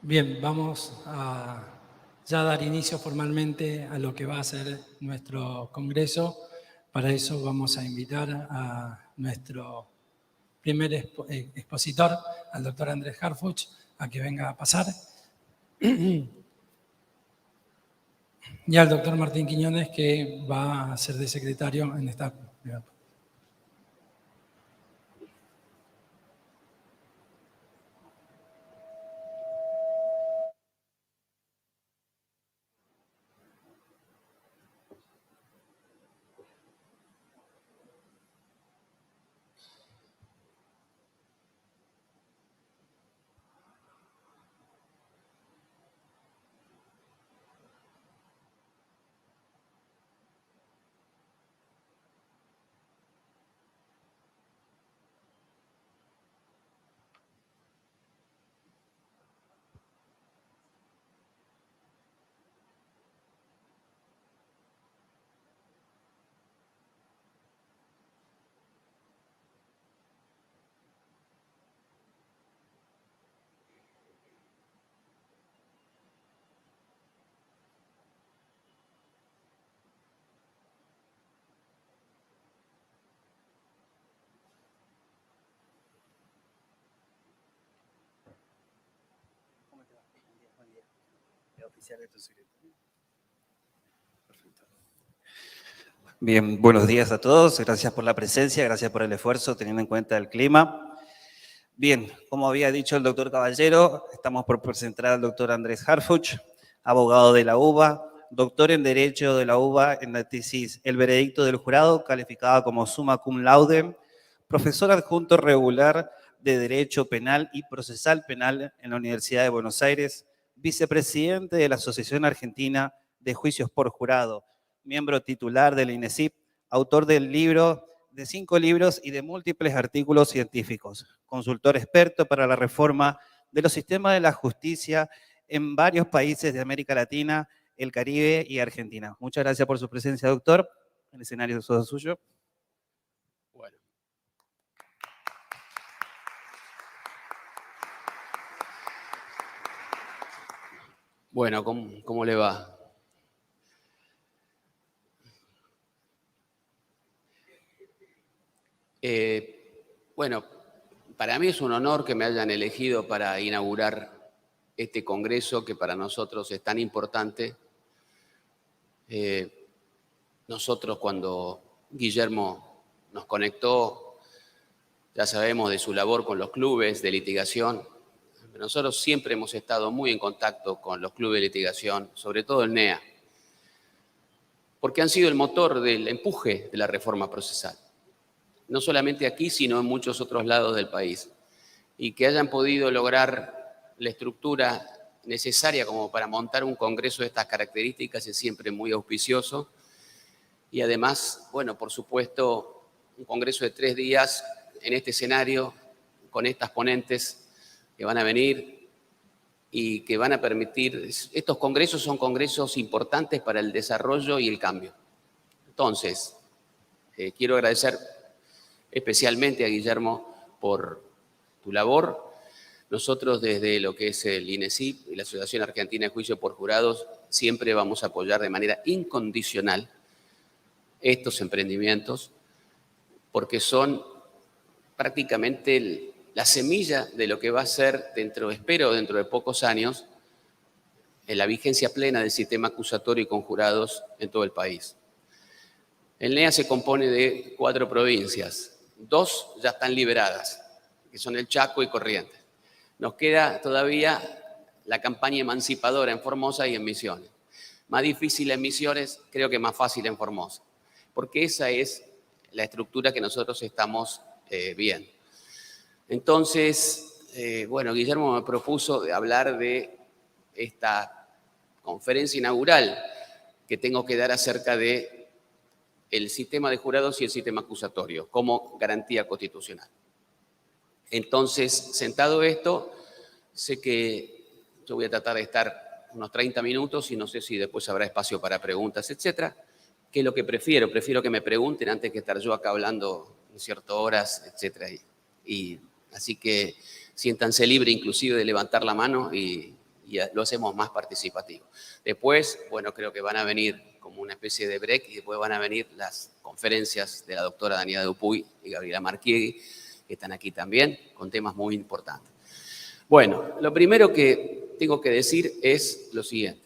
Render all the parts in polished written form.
Bien, vamos a ya dar inicio formalmente a lo que va a ser nuestro congreso. Para eso vamos a invitar a nuestro primer expositor, al doctor Andrés Harfuch, a que venga a pasar. Y al doctor Martín Quiñones, que va a ser de secretario en esta primera parte. Bien, buenos días a todos. Gracias por la presencia, gracias por el esfuerzo, teniendo en cuenta el clima. Bien, como había dicho el doctor Caballero, estamos por presentar al doctor Andrés Harfuch, abogado de la UBA, doctor en Derecho de la UBA en la tesis El veredicto del jurado, calificada como summa cum laude, profesor adjunto regular de Derecho Penal y Procesal Penal en la Universidad de Buenos Aires, vicepresidente de la Asociación Argentina de Juicios por Jurado, miembro titular del INESIP, autor del libro, de 5 libros y de múltiples artículos científicos, consultor experto para la reforma de los sistemas de la justicia en varios países de América Latina, el Caribe y Argentina. Muchas gracias por su presencia, doctor. El escenario es todo suyo. Bueno, ¿cómo le va? Bueno, para mí es un honor que me hayan elegido para inaugurar este congreso que para nosotros es tan importante. Nosotros cuando Guillermo nos conectó, ya sabemos de su labor con los clubes de litigación. Nosotros siempre hemos estado muy en contacto con los clubes de litigación, sobre todo el NEA, porque han sido el motor del empuje de la reforma procesal. No solamente aquí, sino en muchos otros lados del país. Y que hayan podido lograr la estructura necesaria como para montar un congreso de estas características es siempre muy auspicioso. Y además, bueno, por supuesto, un congreso de 3 días en este escenario, con estas ponentes que van a venir y que van a permitir... Estos congresos son congresos importantes para el desarrollo y el cambio. Entonces, quiero agradecer especialmente a Guillermo por tu labor. Nosotros desde lo que es el INESIP y la Asociación Argentina de Juicio por Jurados siempre vamos a apoyar de manera incondicional estos emprendimientos porque son prácticamente la semilla de lo que va a ser espero dentro de pocos años, en la vigencia plena del sistema acusatorio y con jurados en todo el país. El NEA se compone de 4 provincias. 2 ya están liberadas, que son el Chaco y Corrientes. Nos queda todavía la campaña emancipadora en Formosa y en Misiones. Más difícil en Misiones, creo que más fácil en Formosa, porque esa es la estructura que nosotros estamos viendo. Entonces, bueno, Guillermo me propuso de hablar de esta conferencia inaugural que tengo que dar acerca de el sistema de jurados y el sistema acusatorio como garantía constitucional. Entonces, sentado esto, sé que yo voy a tratar de estar unos 30 minutos y no sé si después habrá espacio para preguntas, etcétera. ¿Qué es lo que prefiero? Prefiero que me pregunten antes que estar yo acá hablando en ciertas horas, etcétera. Y así que siéntanse libre inclusive de levantar la mano y y lo hacemos más participativo. Después, bueno, creo que van a venir como una especie de break y después van a venir las conferencias de la doctora Daniela Dupuy y Gabriela Marchieghi, que están aquí también, con temas muy importantes. Bueno, lo primero que tengo que decir es lo siguiente.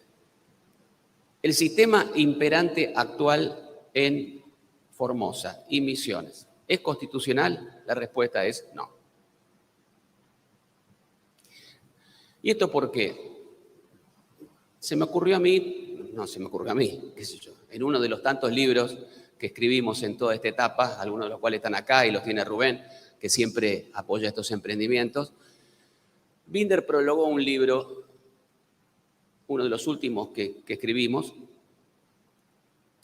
El sistema imperante actual en Formosa y Misiones, ¿es constitucional? La respuesta es no. ¿Y esto por qué? Se me ocurrió a mí, qué sé yo, en uno de los tantos libros que escribimos en toda esta etapa, algunos de los cuales están acá y los tiene Rubén, que siempre apoya estos emprendimientos. Binder prologó un libro, uno de los últimos que escribimos,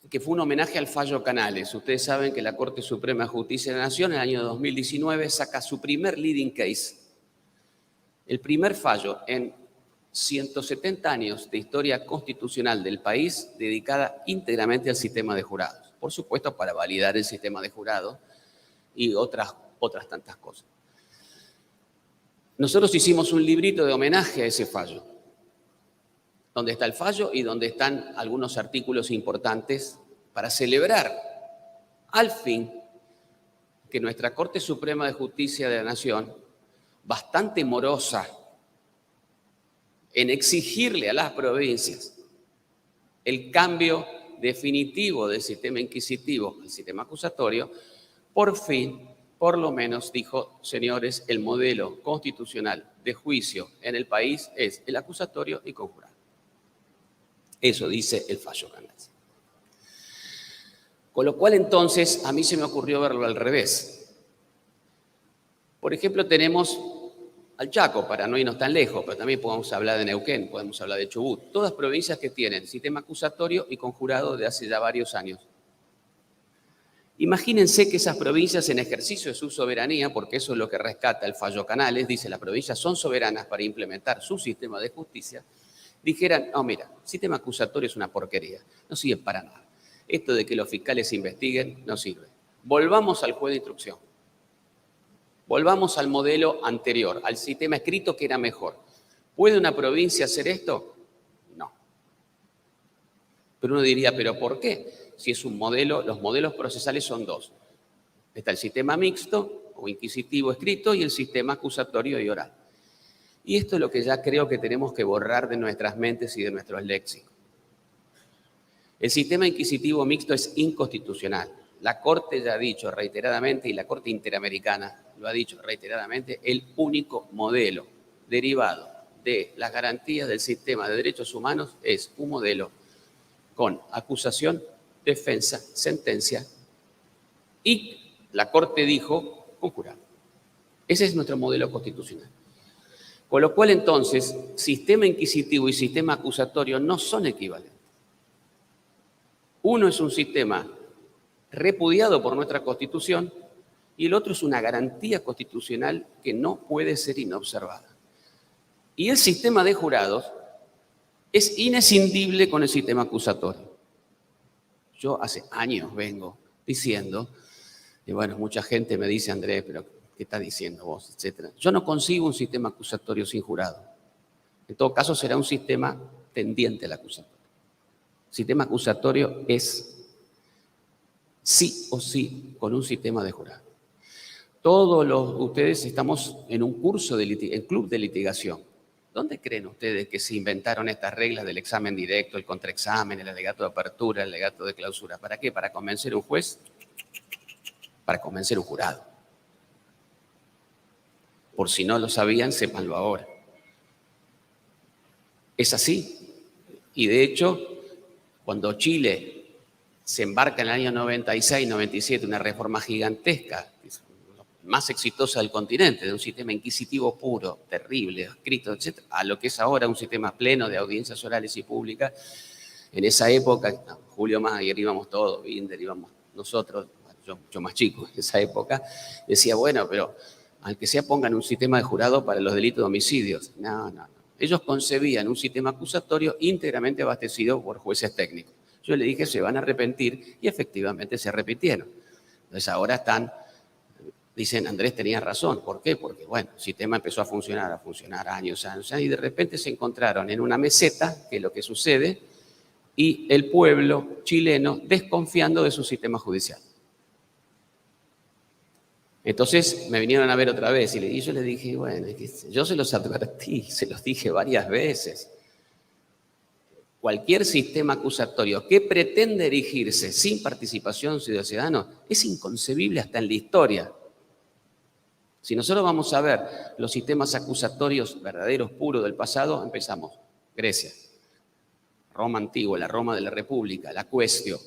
que fue un homenaje al fallo Canales. Ustedes saben que la Corte Suprema de Justicia de la Nación en el año 2019 saca su primer leading case. El primer fallo en 170 años de historia constitucional del país dedicada íntegramente al sistema de jurados. Por supuesto, para validar el sistema de jurados y otras tantas cosas. Nosotros hicimos un librito de homenaje a ese fallo, donde está el fallo y donde están algunos artículos importantes para celebrar al fin que nuestra Corte Suprema de Justicia de la Nación, bastante morosa en exigirle a las provincias el cambio definitivo del sistema inquisitivo al sistema acusatorio, por fin, por lo menos, dijo, señores, el modelo constitucional de juicio en el país es el acusatorio y conjurado. Eso dice el fallo Canales. Con lo cual, entonces, a mí se me ocurrió verlo al revés. Por ejemplo, tenemos al Chaco, para no irnos tan lejos, pero también podemos hablar de Neuquén, podemos hablar de Chubut, todas provincias que tienen sistema acusatorio y conjurado de hace ya varios años. Imagínense que esas provincias, en ejercicio de su soberanía, porque eso es lo que rescata el fallo Canales, dice las provincias son soberanas para implementar su sistema de justicia, dijeran, no, mira, el sistema acusatorio es una porquería, no sirve para nada. Esto de que los fiscales investiguen no sirve. Volvamos al juez de instrucción. Volvamos al modelo anterior, al sistema escrito que era mejor. ¿Puede una provincia hacer esto? No. Pero uno diría, ¿pero por qué? Si es un modelo, los modelos procesales son dos. Está el sistema mixto o inquisitivo escrito y el sistema acusatorio y oral. Y esto es lo que ya creo que tenemos que borrar de nuestras mentes y de nuestros léxicos. El sistema inquisitivo mixto es inconstitucional. La Corte ya ha dicho reiteradamente, y la Corte Interamericana lo ha dicho reiteradamente, el único modelo derivado de las garantías del sistema de derechos humanos es un modelo con acusación, defensa, sentencia y la Corte dijo conjurado. Ese es nuestro modelo constitucional. Con lo cual, entonces, sistema inquisitivo y sistema acusatorio no son equivalentes. Uno es un sistema repudiado por nuestra Constitución y el otro es una garantía constitucional que no puede ser inobservada. Y el sistema de jurados es inescindible con el sistema acusatorio. Yo hace años vengo diciendo, y bueno, mucha gente me dice, Andrés, pero ¿qué estás diciendo vos? Etcétera. Yo no consigo un sistema acusatorio sin jurado. En todo caso, será un sistema tendiente al acusatorio. El sistema acusatorio es sí o sí con un sistema de jurado. Ustedes estamos en un curso en club de litigación. ¿Dónde creen ustedes que se inventaron estas reglas del examen directo, el contraexamen, el alegato de apertura, el alegato de clausura? ¿Para qué? ¿Para convencer a un juez? Para convencer a un jurado. Por si no lo sabían, sépanlo ahora. Es así. Y de hecho, cuando Chile se embarca en el año 96, 97, una reforma gigantesca, más exitosa del continente, de un sistema inquisitivo puro, terrible, escrito, etc., a lo que es ahora un sistema pleno de audiencias orales y públicas. En esa época, Julio Mayer, íbamos todos, Binder, íbamos nosotros, yo más chico en esa época, decía, bueno, pero aunque sea pongan un sistema de jurado para los delitos de homicidios. No. Ellos concebían un sistema acusatorio íntegramente abastecido por jueces técnicos. Yo le dije, se van a arrepentir, y efectivamente se arrepintieron. Entonces ahora están Dicen, Andrés tenía razón. ¿Por qué? Porque, bueno, el sistema empezó a funcionar años, y de repente se encontraron en una meseta, que es lo que sucede, y el pueblo chileno desconfiando de su sistema judicial. Entonces me vinieron a ver otra vez y yo les dije, bueno, yo se los advertí, se los dije varias veces. Cualquier sistema acusatorio que pretende erigirse sin participación ciudadana es inconcebible hasta en la historia. Si nosotros vamos a ver los sistemas acusatorios verdaderos, puros del pasado, empezamos. Grecia, Roma antigua, la Roma de la República, la quaestio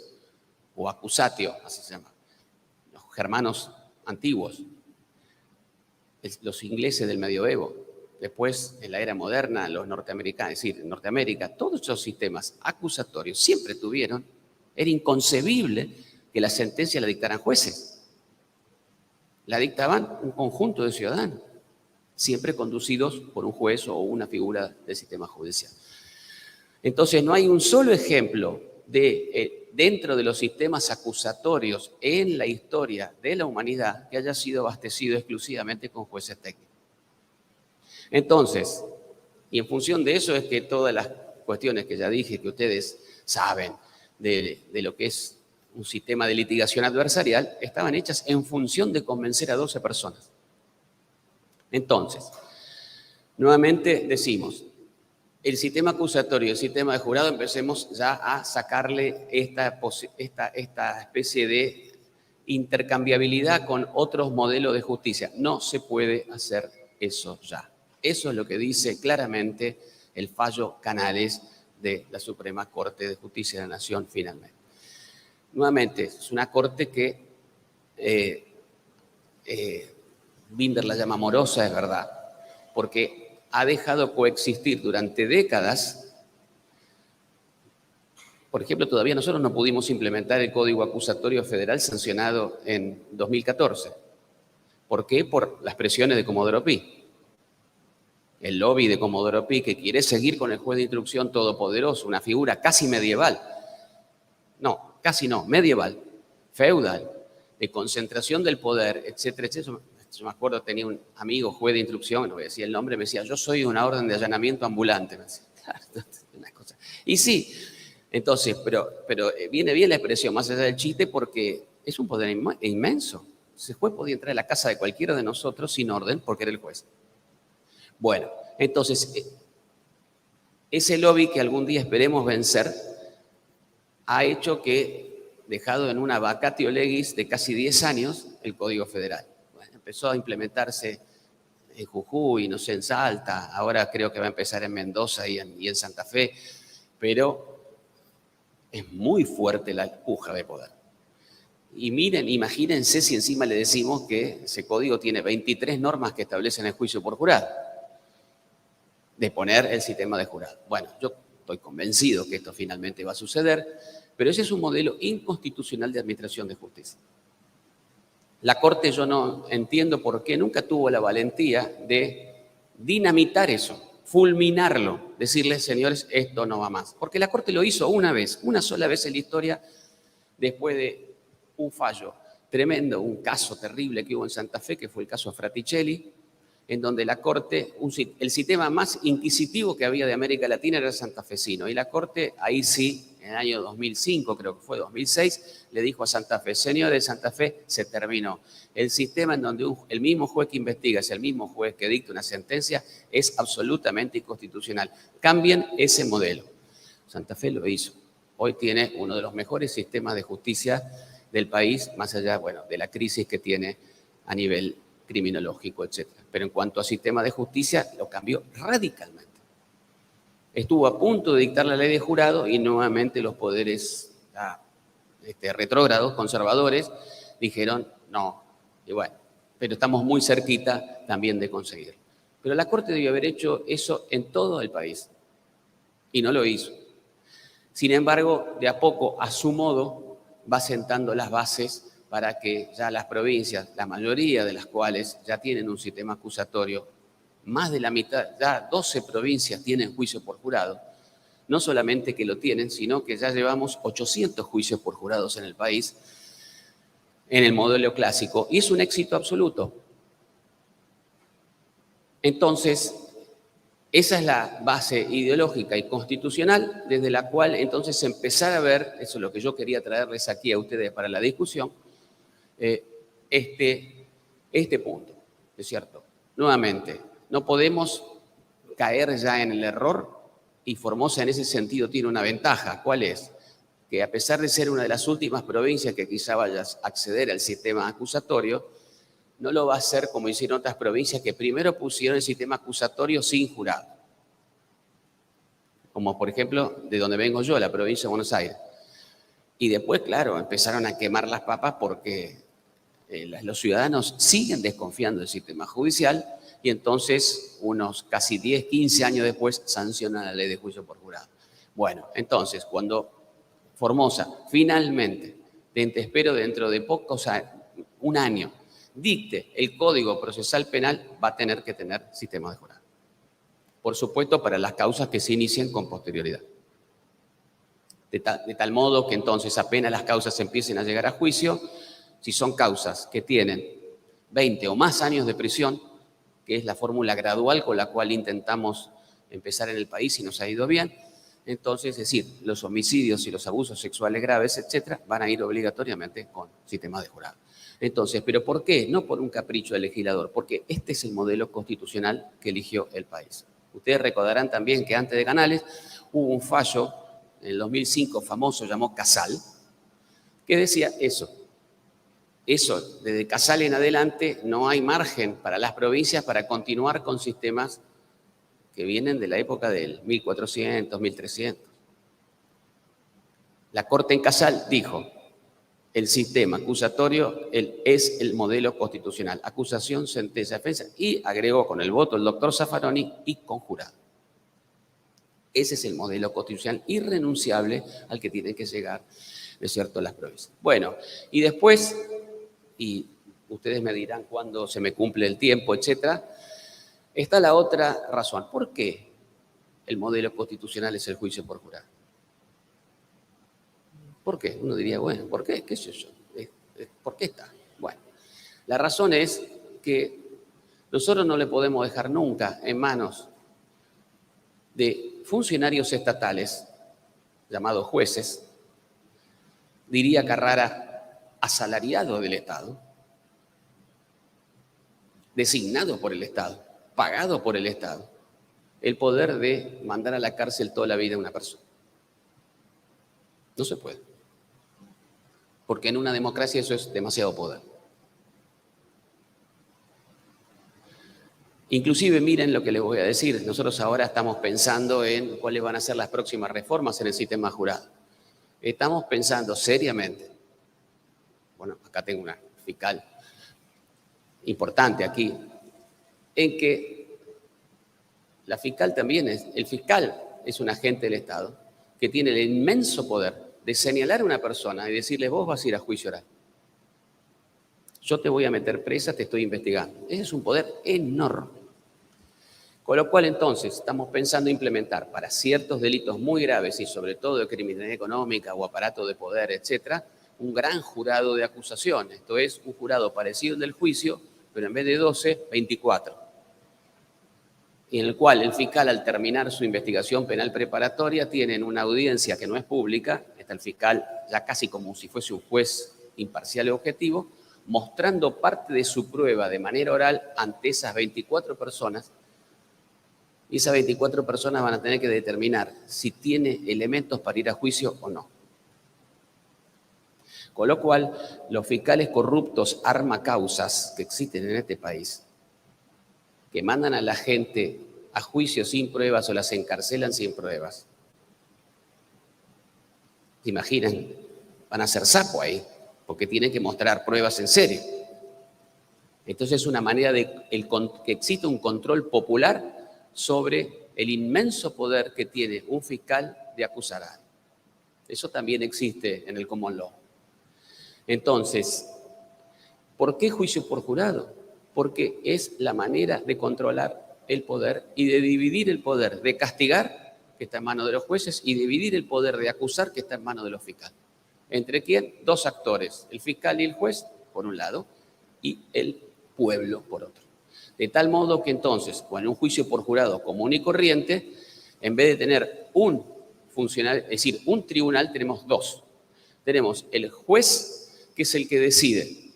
o accusatio, así se llama. Los germanos antiguos, los ingleses del medioevo, después en la era moderna los norteamericanos, es decir, en Norteamérica, todos esos sistemas acusatorios siempre tuvieron, era inconcebible que la sentencia la dictaran jueces, la dictaban un conjunto de ciudadanos, siempre conducidos por un juez o una figura del sistema judicial. Entonces no hay un solo ejemplo dentro de los sistemas acusatorios en la historia de la humanidad que haya sido abastecido exclusivamente con jueces técnicos. Entonces, y en función de eso es que todas las cuestiones que ya dije, que ustedes saben de lo que es un sistema de litigación adversarial, estaban hechas en función de convencer a 12 personas. Entonces, nuevamente decimos, el sistema acusatorio y el sistema de jurado, empecemos ya a sacarle esta especie de intercambiabilidad con otros modelos de justicia. No se puede hacer eso ya. Eso es lo que dice claramente el fallo Canales de la Suprema Corte de Justicia de la Nación finalmente. Nuevamente, es una corte que Binder la llama morosa, es verdad, porque ha dejado coexistir durante décadas. Por ejemplo, todavía nosotros no pudimos implementar el Código Acusatorio Federal sancionado en 2014. ¿Por qué? Por las presiones de Comodoro Pi. El lobby de Comodoro Pi, que quiere seguir con el juez de instrucción todopoderoso, una figura casi medieval. No, casi no, medieval, feudal, de concentración del poder, etcétera, etcétera. Yo me acuerdo, tenía un amigo juez de instrucción, no voy a decir el nombre, me decía, yo soy una orden de allanamiento ambulante. Me decía, claro, una cosa. Y sí, entonces, pero viene bien la expresión, más allá del chiste, porque es un poder inmenso. Ese juez podía entrar a la casa de cualquiera de nosotros sin orden, porque era el juez. Bueno, entonces, ese lobby que algún día esperemos vencer, ha hecho que, dejado en una vacatio legis de casi 10 años, el Código Federal. Empezó a implementarse en Jujuy, no sé, en Salta, ahora creo que va a empezar en Mendoza y en Santa Fe, pero es muy fuerte la puja de poder. Y miren, imagínense si encima le decimos que ese código tiene 23 normas que establecen el juicio por jurado, de poner el sistema de jurado. Bueno, yo estoy convencido que esto finalmente va a suceder, pero ese es un modelo inconstitucional de administración de justicia. La Corte, yo no entiendo por qué nunca tuvo la valentía de dinamitar eso, fulminarlo, decirles, señores, esto no va más. Porque la Corte lo hizo una vez, una sola vez en la historia, después de un fallo tremendo, un caso terrible que hubo en Santa Fe, que fue el caso Fraticelli, en donde la Corte, el sistema más inquisitivo que había de América Latina era el santafesino. Y la Corte, ahí sí, en el año 2005, creo que fue 2006, le dijo a Santa Fe, señores de Santa Fe, se terminó. El sistema en donde el mismo juez que investiga es el mismo juez que dicta una sentencia es absolutamente inconstitucional. Cambien ese modelo. Santa Fe lo hizo. Hoy tiene uno de los mejores sistemas de justicia del país, más allá, bueno, de la crisis que tiene a nivel criminológico, etc. Pero en cuanto a sistema de justicia, lo cambió radicalmente. Estuvo a punto de dictar la ley de jurado y nuevamente los poderes retrógrados, conservadores, dijeron no. Y bueno, pero estamos muy cerquita también de conseguirlo. Pero la Corte debió haber hecho eso en todo el país y no lo hizo. Sin embargo, de a poco, a su modo, va sentando las bases para que ya las provincias, la mayoría de las cuales ya tienen un sistema acusatorio, más de la mitad, ya 12 provincias tienen juicio por jurado, no solamente que lo tienen, sino que ya llevamos 800 juicios por jurados en el país, en el modelo clásico y es un éxito absoluto. Entonces, esa es la base ideológica y constitucional desde la cual entonces empezar a ver, eso es lo que yo quería traerles aquí a ustedes para la discusión, este punto, ¿es cierto? Nuevamente, no podemos caer ya en el error y Formosa en ese sentido tiene una ventaja. ¿Cuál es? Que a pesar de ser una de las últimas provincias que quizá vaya a acceder al sistema acusatorio, no lo va a hacer como hicieron otras provincias que primero pusieron el sistema acusatorio sin jurado. Como por ejemplo, de donde vengo yo, la provincia de Buenos Aires. Y después, claro, empezaron a quemar las papas porque los ciudadanos siguen desconfiando del sistema judicial y entonces, unos casi 10, 15 años después, sancionan la ley de juicio por jurado. Bueno, entonces, cuando Formosa finalmente, espero dentro de poco, o sea, un año, dicte el Código Procesal Penal, va a tener que tener sistema de jurado. Por supuesto, para las causas que se inicien con posterioridad. De tal modo que entonces apenas las causas empiecen a llegar a juicio, si son causas que tienen 20 o más años de prisión, que es la fórmula gradual con la cual intentamos empezar en el país y nos ha ido bien, entonces, es decir, los homicidios y los abusos sexuales graves, etcétera, van a ir obligatoriamente con sistema de jurado. Entonces, ¿pero por qué? No por un capricho del legislador, porque este es el modelo constitucional que eligió el país. Ustedes recordarán también que antes de Canales hubo un fallo en el 2005 famoso, llamó Casal, que decía eso. Eso, desde Casal en adelante, no hay margen para las provincias para continuar con sistemas que vienen de la época del 1400, 1300. La Corte en Casal dijo, el sistema acusatorio es el modelo constitucional, acusación, sentencia, defensa, y agregó con el voto el doctor Zaffaroni y con jurado. Ese es el modelo constitucional irrenunciable al que tienen que llegar, ¿no es cierto?, las provincias. Bueno, y después, y ustedes me dirán cuándo se me cumple el tiempo, etcétera, está la otra razón. ¿Por qué el modelo constitucional es el juicio por jurado? ¿Por qué? Uno diría, bueno, ¿por qué? ¿Qué sé yo? ¿Por qué está? Bueno, la razón es que nosotros no le podemos dejar nunca en manos de funcionarios estatales, llamados jueces, diría Carrara, asalariados del Estado, designados por el Estado, pagados por el Estado, el poder de mandar a la cárcel toda la vida a una persona. No se puede. Porque en una democracia eso es demasiado poder. Inclusive, miren lo que les voy a decir. Nosotros ahora estamos pensando en cuáles van a ser las próximas reformas en el sistema jurado. Estamos pensando seriamente, bueno, acá tengo una fiscal importante aquí, en que la fiscal también el fiscal es un agente del Estado que tiene el inmenso poder de señalar a una persona y decirle, vos vas a ir a juicio oral. Yo te voy a meter presa, te estoy investigando. Ese es un poder enorme. Con lo cual, entonces, estamos pensando implementar para ciertos delitos muy graves y sobre todo de criminalidad económica o aparato de poder, etcétera, un gran jurado de acusación. Esto es, un jurado parecido al del juicio, pero en vez de 12, 24. Y en el cual el fiscal, al terminar su investigación penal preparatoria, tiene en una audiencia que no es pública, está el fiscal ya casi como si fuese un juez imparcial y objetivo, mostrando parte de su prueba de manera oral ante esas 24 personas, y esas 24 personas van a tener que determinar si tiene elementos para ir a juicio o no. Con lo cual, los fiscales corruptos armacausas que existen en este país, que mandan a la gente a juicio sin pruebas o las encarcelan sin pruebas, ¿se imaginan? Van a ser sapo ahí, porque tienen que mostrar pruebas en serio. Entonces es una manera de que exista un control popular sobre el inmenso poder que tiene un fiscal de acusar a alguien. Eso también existe en el common law. Entonces, ¿por qué juicio por jurado? Porque es la manera de controlar el poder y de dividir el poder de castigar, que está en manos de los jueces, y dividir el poder de acusar, que está en manos de los fiscales. ¿Entre quién? Dos actores, el fiscal y el juez, por un lado, y el pueblo por otro. De tal modo que entonces, cuando en un juicio por jurado común y corriente, en vez de tener un funcionario, es decir, un tribunal, tenemos dos. Tenemos el juez, que es el que decide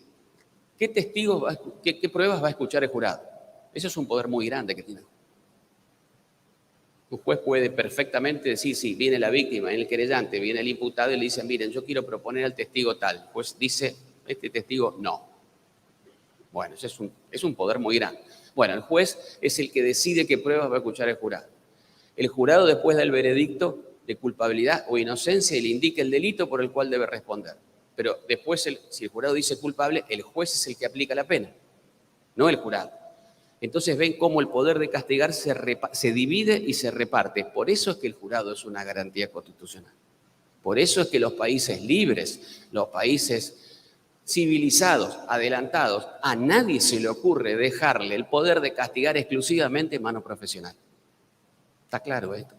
qué testigos, qué pruebas va a escuchar el jurado. Eso es un poder muy grande que tiene. Un juez puede perfectamente decir, sí, viene la víctima, viene el querellante, viene el imputado y le dicen, miren, yo quiero proponer al testigo tal. El juez dice, este testigo no. Bueno, ese es un poder muy grande. Bueno, el juez es el que decide qué pruebas va a escuchar el jurado. El jurado después da el veredicto de culpabilidad o inocencia y le indica el delito por el cual debe responder. Pero después, si el jurado dice culpable, el juez es el que aplica la pena, no el jurado. Entonces ven cómo el poder de castigar se divide y se reparte. Por eso es que el jurado es una garantía constitucional. Por eso es que los países libres, los países civilizados, adelantados, a nadie se le ocurre dejarle el poder de castigar exclusivamente en mano profesional. ¿Está claro esto?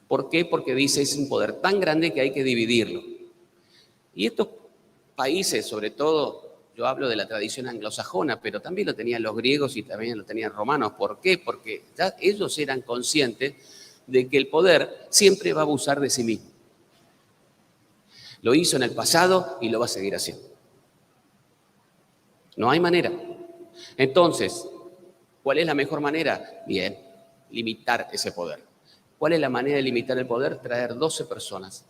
¿Por qué? Porque dice es un poder tan grande que hay que dividirlo. Y estos países, sobre todo, yo hablo de la tradición anglosajona, pero también lo tenían los griegos y también lo tenían romanos. ¿Por qué? Porque ya ellos eran conscientes de que el poder siempre va a abusar de sí mismo. Lo hizo en el pasado y lo va a seguir haciendo. No hay manera. Entonces, ¿cuál es la mejor manera? Bien, limitar ese poder. ¿Cuál es la manera de limitar el poder? Traer 12 personas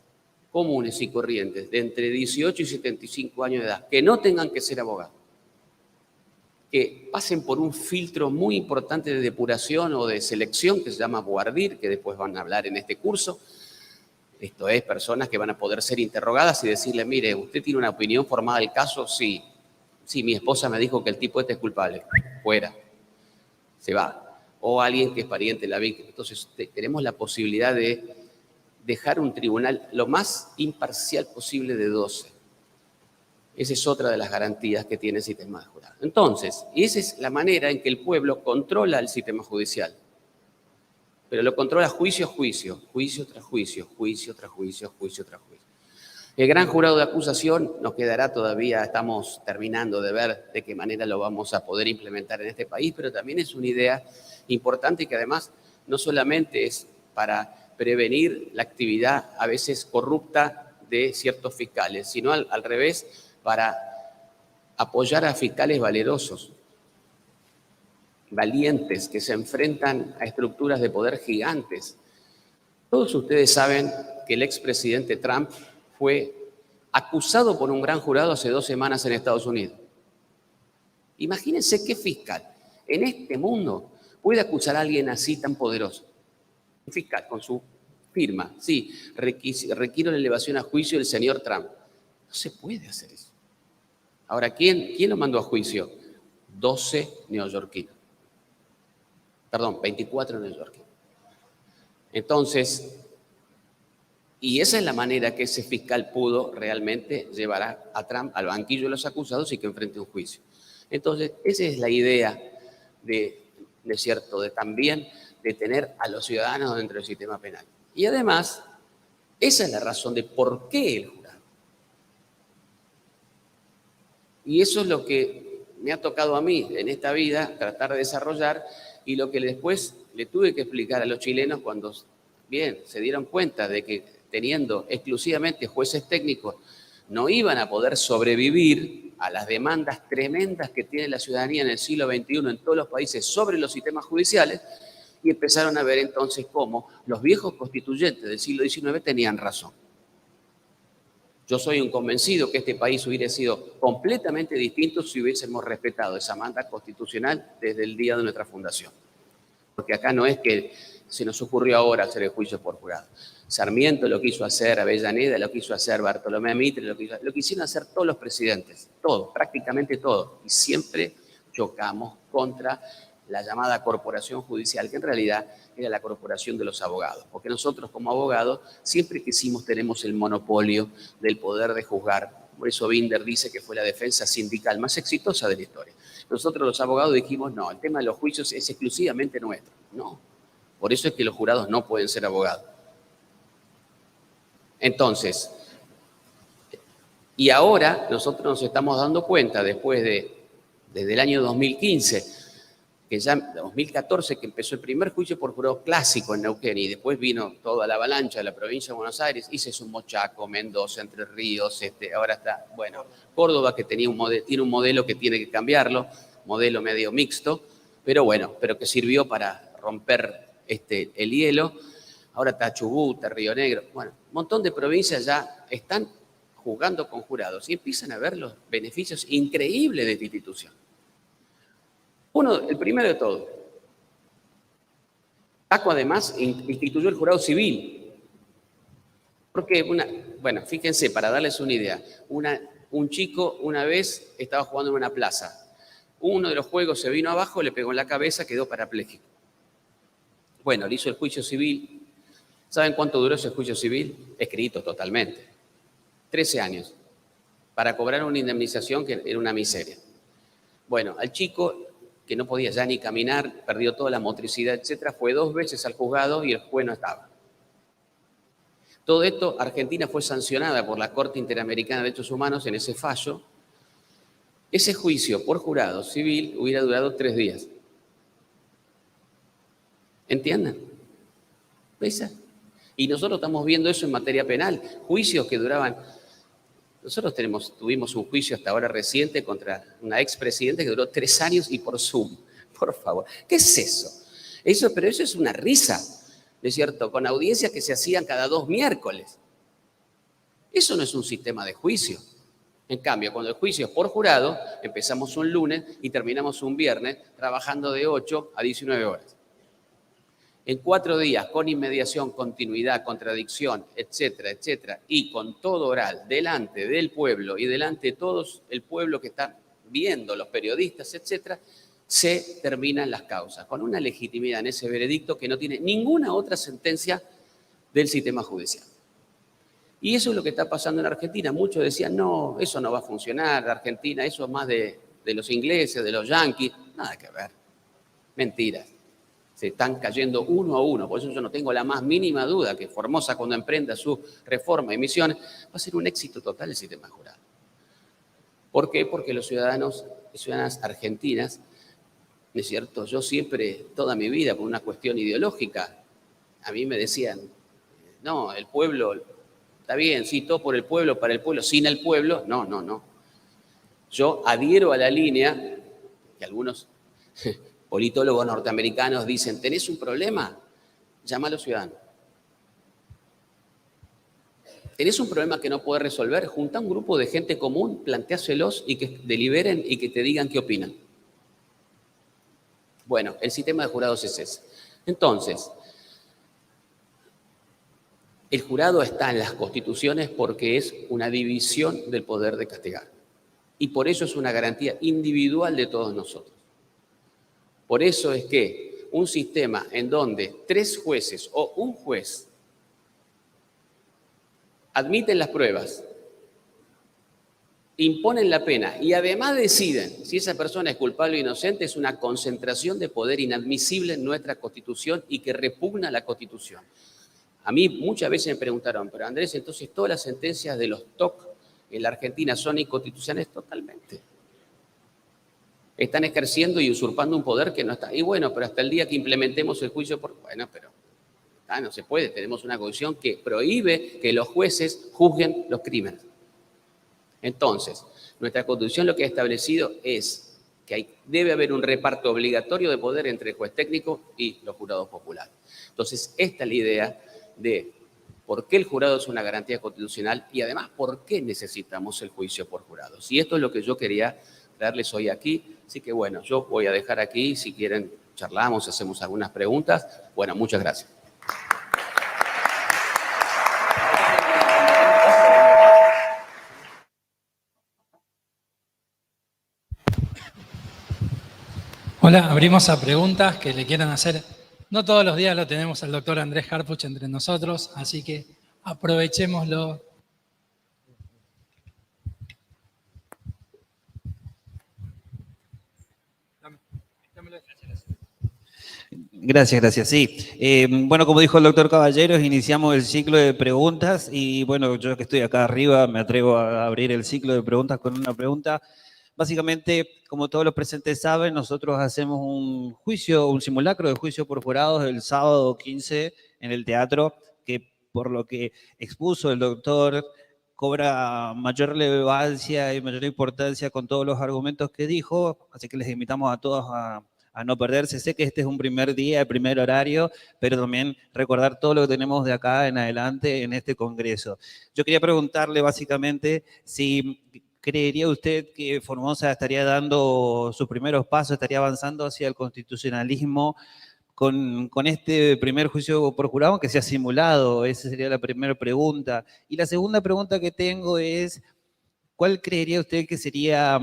comunes y corrientes de entre 18 y 75 años de edad, que no tengan que ser abogados, que pasen por un filtro muy importante de depuración o de selección que se llama Boardir, que después van a hablar en este curso. Esto es, personas que van a poder ser interrogadas y decirle, mire, ¿usted tiene una opinión formada del caso? Sí. Sí, mi esposa me dijo que el tipo este es culpable. Fuera. Se va. O alguien que es pariente de la víctima. Entonces, tenemos la posibilidad de dejar un tribunal lo más imparcial posible de 12. Esa es otra de las garantías que tiene el sistema de jurado. Entonces, esa es la manera en que el pueblo controla el sistema judicial. Pero lo controla juicio a juicio, juicio tras juicio, juicio tras juicio, juicio tras juicio. El gran jurado de acusación nos quedará todavía, estamos terminando de ver de qué manera lo vamos a poder implementar en este país, pero también es una idea importante que además no solamente es para prevenir la actividad a veces corrupta de ciertos fiscales, sino al revés, para apoyar a fiscales valerosos, valientes, que se enfrentan a estructuras de poder gigantes. Todos ustedes saben que el expresidente Trump fue acusado por un gran jurado hace 2 semanas en Estados Unidos. Imagínense qué fiscal en este mundo puede acusar a alguien así tan poderoso. Un fiscal con su firma, sí, requiero la elevación a juicio del señor Trump. No se puede hacer eso. Ahora, ¿quién lo mandó a juicio? 12 neoyorquinos. Perdón, 24 neoyorquinos. Entonces, y esa es la manera que ese fiscal pudo realmente llevar a Trump al banquillo de los acusados y que enfrente un juicio. Entonces, esa es la idea de también de tener a los ciudadanos dentro del sistema penal. Y además, esa es la razón de por qué el jurado. Y eso es lo que me ha tocado a mí en esta vida tratar de desarrollar y lo que después le tuve que explicar a los chilenos cuando, bien, se dieron cuenta de que teniendo exclusivamente jueces técnicos no iban a poder sobrevivir a las demandas tremendas que tiene la ciudadanía en el siglo XXI en todos los países sobre los sistemas judiciales, y empezaron a ver entonces cómo los viejos constituyentes del siglo XIX tenían razón. Yo soy un convencido que este país hubiera sido completamente distinto si hubiésemos respetado esa manda constitucional desde el día de nuestra fundación. Porque acá no es que se nos ocurrió ahora hacer el juicio por jurado. Sarmiento lo quiso hacer, Avellaneda lo quiso hacer, Bartolomé Mitre lo quisieron hacer todos los presidentes, todos, prácticamente todos. Y siempre chocamos contra la llamada corporación judicial, que en realidad era la corporación de los abogados. Porque nosotros como abogados siempre tenemos el monopolio del poder de juzgar. Por eso Binder dice que fue la defensa sindical más exitosa de la historia. Nosotros los abogados dijimos, no, el tema de los juicios es exclusivamente nuestro. No, por eso es que los jurados no pueden ser abogados. Entonces, Y ahora nosotros nos estamos dando cuenta, desde el año 2015, que ya en 2014 que empezó el primer juicio por jurado clásico en Neuquén y después vino toda la avalancha de la provincia de Buenos Aires y se sumó Chaco, Mendoza, Entre Ríos, ahora está, bueno, Córdoba que tiene un modelo que tiene que cambiarlo, modelo medio mixto, pero bueno, pero que sirvió para romper el hielo. Ahora está Chubut, Río Negro, bueno, un montón de provincias ya están jugando con jurados y empiezan a ver los beneficios increíbles de esta institución. El primero de todo, Chaco además instituyó el jurado civil. Porque, bueno, fíjense, para darles una idea, un chico una vez estaba jugando en una plaza. Uno de los juegos se vino abajo, le pegó en la cabeza, quedó parapléjico. Bueno, le hizo el juicio civil. ¿Saben cuánto duró ese juicio civil? Escrito totalmente. 13 años. Para cobrar una indemnización que era una miseria. Bueno, al chico, que no podía ya ni caminar, perdió toda la motricidad, etcétera, fue 2 veces al juzgado y el juez no estaba. Todo esto, Argentina fue sancionada por la Corte Interamericana de Derechos Humanos en ese fallo. Ese juicio por jurado civil hubiera durado 3 días. ¿Entienden? ¿Veis? Y nosotros estamos viendo eso en materia penal. Juicios que duraban... Nosotros tuvimos un juicio hasta ahora reciente contra una expresidenta que duró 3 años y por Zoom. Por favor, ¿qué es eso? Pero eso es una risa, ¿no es cierto? Con audiencias que se hacían cada 2 miércoles. Eso no es un sistema de juicio. En cambio, cuando el juicio es por jurado, empezamos un lunes y terminamos un viernes trabajando de 8 a 19 horas. En 4 días, con inmediación, continuidad, contradicción, etcétera, etcétera, y con todo oral, delante del pueblo y delante de todo el pueblo que está viendo, los periodistas, etcétera, se terminan las causas, con una legitimidad en ese veredicto que no tiene ninguna otra sentencia del sistema judicial. Y eso es lo que está pasando en Argentina. Muchos decían, no, eso no va a funcionar, Argentina, eso es más de los ingleses, de los yanquis. Nada que ver. Mentiras. Se están cayendo uno a uno. Por eso yo no tengo la más mínima duda que Formosa, cuando emprenda su reforma de misiones, va a ser un éxito total el sistema jurado. ¿Por qué? Porque los ciudadanos y ciudadanas argentinas, ¿no es cierto? Yo siempre, toda mi vida, por una cuestión ideológica, a mí me decían, no, el pueblo, está bien, sí, todo por el pueblo, para el pueblo, sin el pueblo. No, no, no. Yo adhiero a la línea que algunos politólogos norteamericanos dicen, ¿tenés un problema? Llama a los ciudadanos. ¿Tenés un problema que no podés resolver? Junta un grupo de gente común, planteáselos y que deliberen y que te digan qué opinan. Bueno, el sistema de jurados es ese. Entonces, el jurado está en las constituciones porque es una división del poder de castigar. Y por eso es una garantía individual de todos nosotros. Por eso es que un sistema en donde 3 jueces o un juez admiten las pruebas, imponen la pena y además deciden si esa persona es culpable o inocente, es una concentración de poder inadmisible en nuestra Constitución y que repugna la Constitución. A mí muchas veces me preguntaron, pero Andrés, entonces todas las sentencias de los TOC en la Argentina son inconstitucionales. Totalmente. Están ejerciendo y usurpando un poder que no está. Y bueno, pero hasta el día que implementemos el juicio por... Bueno, pero no se puede. Tenemos una constitución que prohíbe que los jueces juzguen los crímenes. Entonces, nuestra Constitución lo que ha establecido es que debe haber un reparto obligatorio de poder entre el juez técnico y los jurados populares. Entonces, esta es la idea de por qué el jurado es una garantía constitucional y además por qué necesitamos el juicio por jurados. Y esto es lo que yo quería traerles hoy aquí. Así que bueno, yo voy a dejar aquí, si quieren charlamos, hacemos algunas preguntas. Bueno, muchas gracias. Hola, abrimos a preguntas que le quieran hacer. No todos los días lo tenemos al doctor Andrés Harfuch entre nosotros, así que aprovechémoslo. Gracias, sí. Bueno, como dijo el doctor Caballeros, iniciamos el ciclo de preguntas y bueno, yo que estoy acá arriba me atrevo a abrir el ciclo de preguntas con una pregunta. Básicamente, como todos los presentes saben, nosotros hacemos un juicio, un simulacro de juicio por jurados el sábado 15 en el teatro, que por lo que expuso el doctor cobra mayor relevancia y mayor importancia con todos los argumentos que dijo, así que les invitamos a todos a no perderse. Sé que este es un primer día, el primer horario, pero también recordar todo lo que tenemos de acá en adelante en este congreso. Yo quería preguntarle básicamente si creería usted que Formosa estaría dando sus primeros pasos, estaría avanzando hacia el constitucionalismo con este primer juicio por jurado, que sea simulado. Esa sería la primera pregunta. Y la segunda pregunta que tengo es, ¿cuál creería usted que sería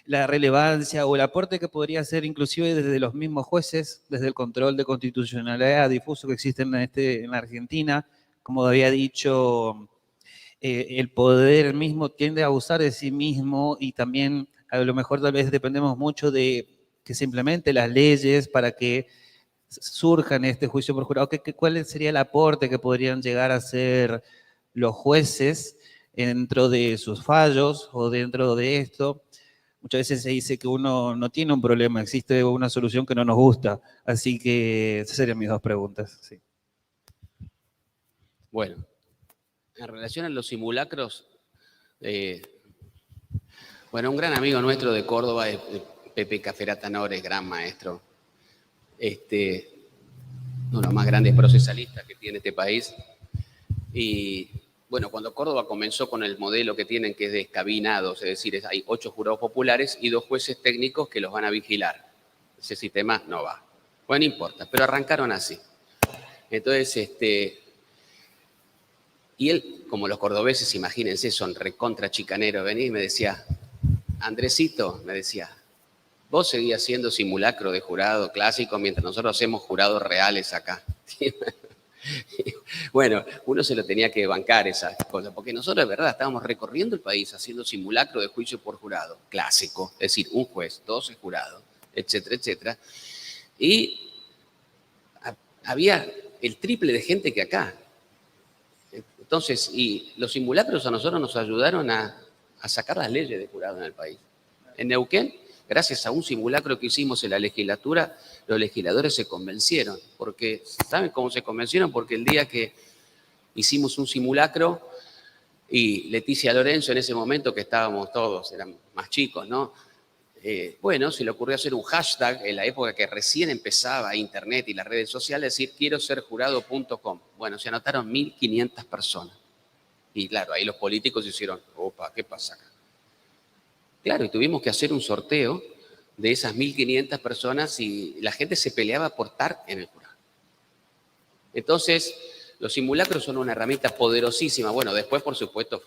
la relevancia o el aporte que podría hacer inclusive desde los mismos jueces, desde el control de constitucionalidad difuso que existe en la Argentina? Como había dicho, el poder mismo tiende a abusar de sí mismo y también a lo mejor tal vez dependemos mucho de que se implementen las leyes para que surjan este juicio por jurado. ¿Cuál sería el aporte que podrían llegar a hacer los jueces dentro de sus fallos o dentro de esto? Muchas veces se dice que uno no tiene un problema, existe una solución que no nos gusta. Así que esas serían mis dos preguntas. Sí. Bueno, en relación a los simulacros, bueno, un gran amigo nuestro de Córdoba es Pepe Caferata Nores, gran maestro. Uno de los más grandes procesalistas que tiene este país. Y bueno, cuando Córdoba comenzó con el modelo que tienen, que es de escabinados, es decir, hay 8 jurados populares y 2 jueces técnicos que los van a vigilar. Ese sistema no va. Bueno, no importa, pero arrancaron así. Entonces, y él, como los cordobeses, imagínense, son recontra chicaneros, venía y me decía, Andresito, me decía, vos seguís haciendo simulacro de jurado clásico mientras nosotros hacemos jurados reales acá. Bueno, uno se lo tenía que bancar esas cosas, porque nosotros de verdad estábamos recorriendo el país haciendo simulacro de juicio por jurado clásico, es decir, un juez, 12 jurados, etcétera, etcétera. Y había el triple de gente que acá. Entonces, y los simulacros a nosotros nos ayudaron a sacar las leyes de jurado en el país. En Neuquén, gracias a un simulacro que hicimos en la legislatura, los legisladores se convencieron. Porque, ¿saben cómo se convencieron? Porque el día que hicimos un simulacro y Leticia Lorenzo en ese momento, que estábamos todos, eran más chicos, ¿no? Bueno, se le ocurrió hacer un hashtag en la época que recién empezaba Internet y las redes sociales, decir quiero ser jurado.com. Bueno, se anotaron 1.500 personas. Y claro, ahí los políticos hicieron, opa, ¿qué pasa acá? Claro, y tuvimos que hacer un sorteo de esas 1.500 personas y la gente se peleaba por estar en el jurado. Entonces, los simulacros son una herramienta poderosísima. Bueno, después, por supuesto,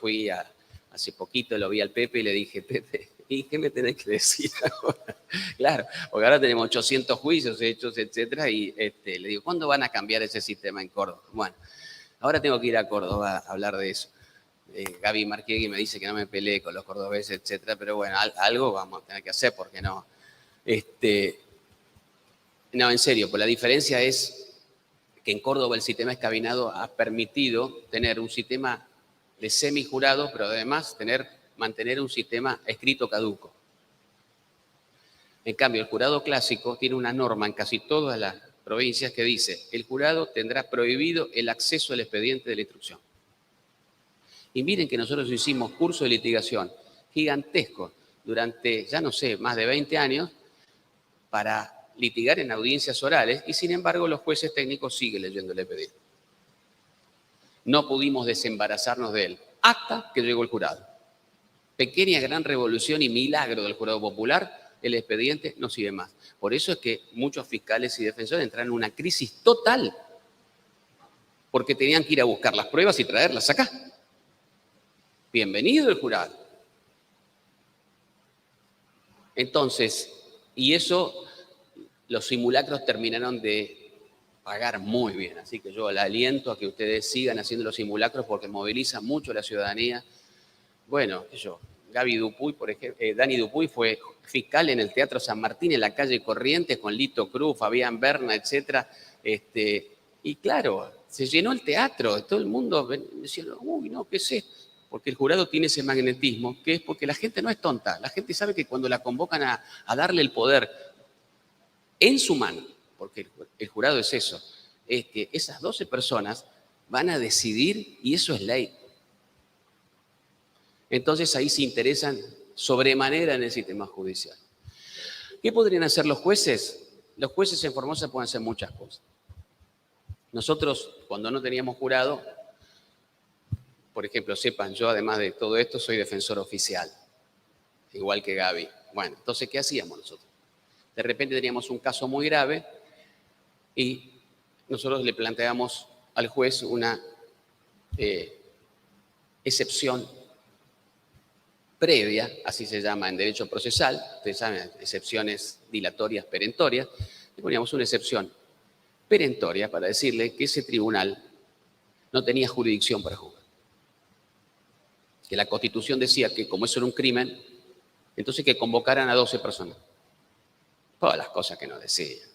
hace poquito lo vi al Pepe y le dije, Pepe, ¿y qué me tenés que decir ahora? Claro, porque ahora tenemos 800 juicios hechos, etcétera, y le digo, ¿cuándo van a cambiar ese sistema en Córdoba? Bueno, ahora tengo que ir a Córdoba a hablar de eso. Gaby Marquiegui me dice que no me pelee con los cordobeses, etcétera, pero bueno, algo vamos a tener que hacer, porque no. No, en serio, pues la diferencia es que en Córdoba el sistema escabinado ha permitido tener un sistema de semijurado, pero además mantener un sistema escrito caduco. En cambio, el jurado clásico tiene una norma en casi todas las provincias que dice, el jurado tendrá prohibido el acceso al expediente de la instrucción. Y miren que nosotros hicimos cursos de litigación gigantescos durante, ya no sé, más de 20 años para litigar en audiencias orales y sin embargo los jueces técnicos siguen leyendo el expediente. No pudimos desembarazarnos de él hasta que llegó el jurado. Pequeña gran revolución y milagro del jurado popular, el expediente no sigue más. Por eso es que muchos fiscales y defensores entraron en una crisis total porque tenían que ir a buscar las pruebas y traerlas acá. Bienvenido el jurado. Entonces, y eso, los simulacros terminaron de pagar muy bien. Así que yo le aliento a que ustedes sigan haciendo los simulacros porque movilizan mucho a la ciudadanía. Bueno, Gaby Dupuy, por ejemplo, Dani Dupuy fue fiscal en el Teatro San Martín, en la calle Corrientes, con Lito Cruz, Fabián Berna, etc. Y claro, se llenó el teatro, todo el mundo decía, uy, no, ¿qué es esto? Porque el jurado tiene ese magnetismo, que es porque la gente no es tonta, la gente sabe que cuando la convocan a darle el poder en su mano, porque el jurado es eso, es que esas 12 personas van a decidir y eso es ley. Entonces ahí se interesan sobremanera en el sistema judicial. ¿Qué podrían hacer los jueces? Los jueces en Formosa pueden hacer muchas cosas. Nosotros, cuando no teníamos jurado, por ejemplo, sepan, yo además de todo esto soy defensor oficial, igual que Gaby. Bueno, entonces, ¿qué hacíamos nosotros? De repente teníamos un caso muy grave y nosotros le planteamos al juez una excepción previa, así se llama en derecho procesal, ustedes saben, excepciones dilatorias perentorias, le poníamos una excepción perentoria para decirle que ese tribunal no tenía jurisdicción para juzgar. Que la Constitución decía que como eso era un crimen, entonces que convocaran a 12 personas. Todas las cosas que nos decían.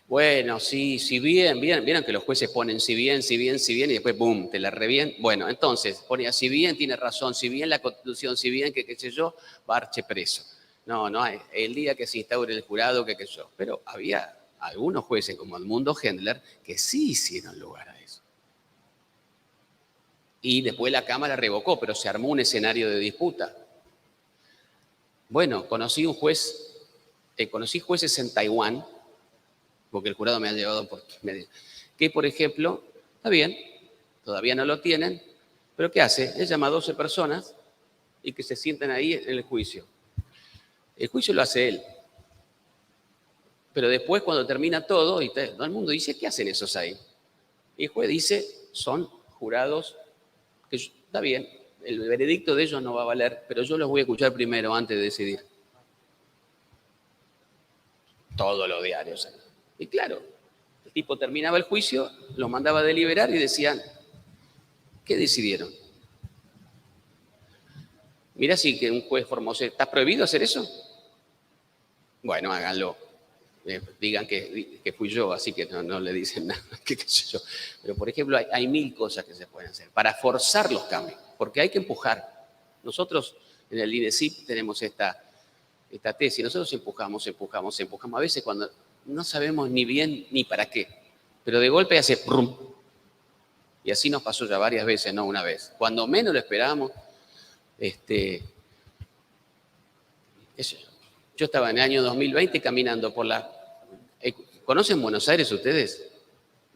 Bueno, sí, si bien, vieron que los jueces ponen si bien, y después, boom, te la revientan. Bueno, entonces, ponía si bien tiene razón, si bien la Constitución, si bien que qué sé yo, parche preso. No, el día que se instaure el jurado, que qué sé yo. Pero había algunos jueces, como Edmundo Hendler, que sí hicieron lugar a eso. Y después la Cámara revocó, pero se armó un escenario de disputa. Bueno, conocí jueces en Taiwán, porque el jurado me ha llevado por medio, que por ejemplo, está bien, todavía no lo tienen, pero ¿qué hace? Él llama a 12 personas y que se sientan ahí en el juicio. El juicio lo hace él. Pero después cuando termina todo, y todo el mundo dice, ¿qué hacen esos ahí? Y el juez dice, son jurados que está bien, el veredicto de ellos no va a valer, pero yo los voy a escuchar primero antes de decidir. Todos los diarios. Y claro, el tipo terminaba el juicio, los mandaba a deliberar y decían, ¿qué decidieron? Mira si que un juez formoso, ¿está prohibido hacer eso? Bueno, háganlo. Digan que fui yo, así que no le dicen nada, qué sé yo. Pero, por ejemplo, hay 1000 cosas que se pueden hacer para forzar los cambios, porque hay que empujar. Nosotros en el INESIP tenemos esta tesis, nosotros empujamos. A veces cuando no sabemos ni bien ni para qué, pero de golpe hace ¡prum! Y así nos pasó ya varias veces, no una vez. Cuando menos lo esperábamos, yo estaba en el año 2020 caminando por la... ¿Conocen Buenos Aires ustedes?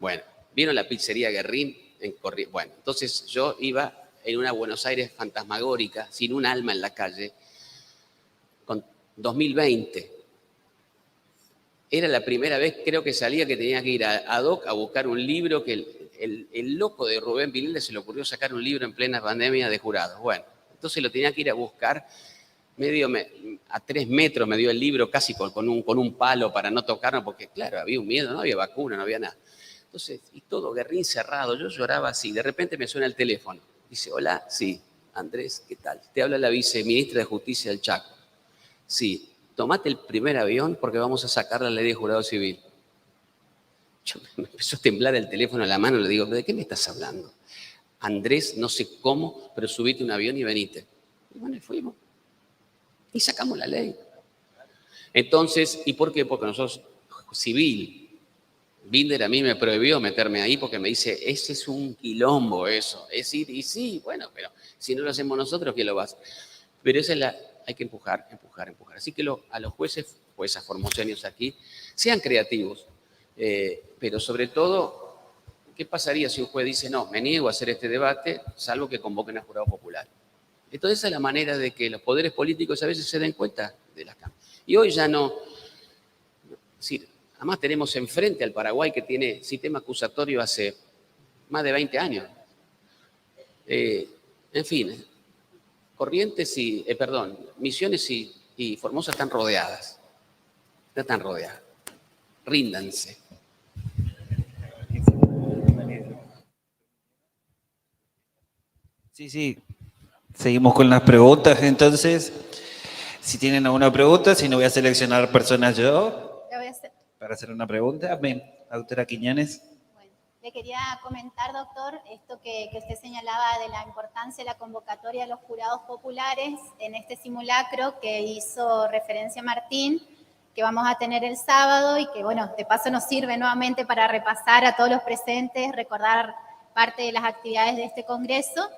Bueno, ¿vieron la pizzería Guerrín en Corrientes? Bueno, entonces yo iba en una Buenos Aires fantasmagórica, sin un alma en la calle, con 2020. Era la primera vez, creo que salía, que tenía que ir a DOC a buscar un libro que el loco de Rubén Vilella se le ocurrió sacar un libro en plena pandemia de jurados. Bueno, entonces lo tenía que ir a buscar a 3 metros, me dio el libro casi con un palo para no tocarlo, porque claro, había un miedo, no había vacuna, no había nada. Entonces, y todo Guerrín cerrado, yo lloraba así, de repente me suena el teléfono. Dice, hola, sí, Andrés, ¿qué tal? Te habla la viceministra de Justicia del Chaco. Sí, tomate el primer avión porque vamos a sacar la ley de jurado civil. Me empezó a temblar el teléfono en la mano, le digo, ¿de qué me estás hablando? Andrés, no sé cómo, pero subite un avión y venite. Y bueno, y fuimos. Y sacamos la ley. Entonces, ¿y por qué? Porque nosotros, civil, Binder a mí me prohibió meterme ahí porque me dice, ese es un quilombo eso. Es ir, y sí, bueno, pero si no lo hacemos nosotros, ¿quién lo va a hacer? Pero esa es hay que empujar. Así que a los jueces formoseños aquí, sean creativos, pero sobre todo, ¿qué pasaría si un juez dice, no, me niego a hacer este debate, salvo que convoquen a jurado popular? Entonces esa es la manera de que los poderes políticos a veces se den cuenta de las cámaras. Y hoy ya no, es decir, además tenemos enfrente al Paraguay que tiene sistema acusatorio hace más de 20 años. En fin, Misiones y Formosa están rodeadas. Están rodeadas. Ríndanse. Sí, Seguimos con las preguntas, entonces. Si tienen alguna pregunta, si no voy a seleccionar personas yo La voy a hacer. para hacer una pregunta. Bien, la doctora Quiñones. Bueno, le quería comentar, doctor, esto que usted señalaba de la importancia de la convocatoria de los jurados populares en este simulacro que hizo referencia Martín, que vamos a tener el sábado y que, bueno, de paso nos sirve nuevamente para repasar a todos los presentes, recordar parte de las actividades de este congreso.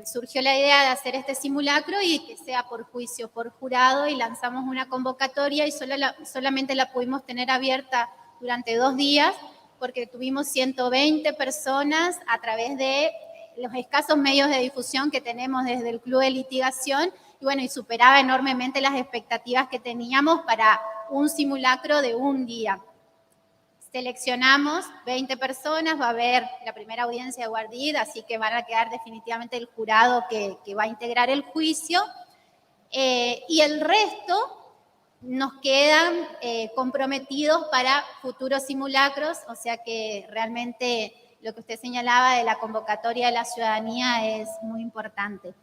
Surgió la idea de hacer este simulacro y que sea por juicio, por jurado, y lanzamos una convocatoria y solamente la pudimos tener abierta durante 2 días porque tuvimos 120 personas a través de los escasos medios de difusión que tenemos desde el Club de Litigación y bueno, y superaba enormemente las expectativas que teníamos para un simulacro de un día. Seleccionamos 20 personas, va a haber la primera audiencia de guardia, así que van a quedar definitivamente el jurado que va a integrar el juicio. Y el resto nos quedan comprometidos para futuros simulacros, o sea que realmente lo que usted señalaba de la convocatoria de la ciudadanía es muy importante.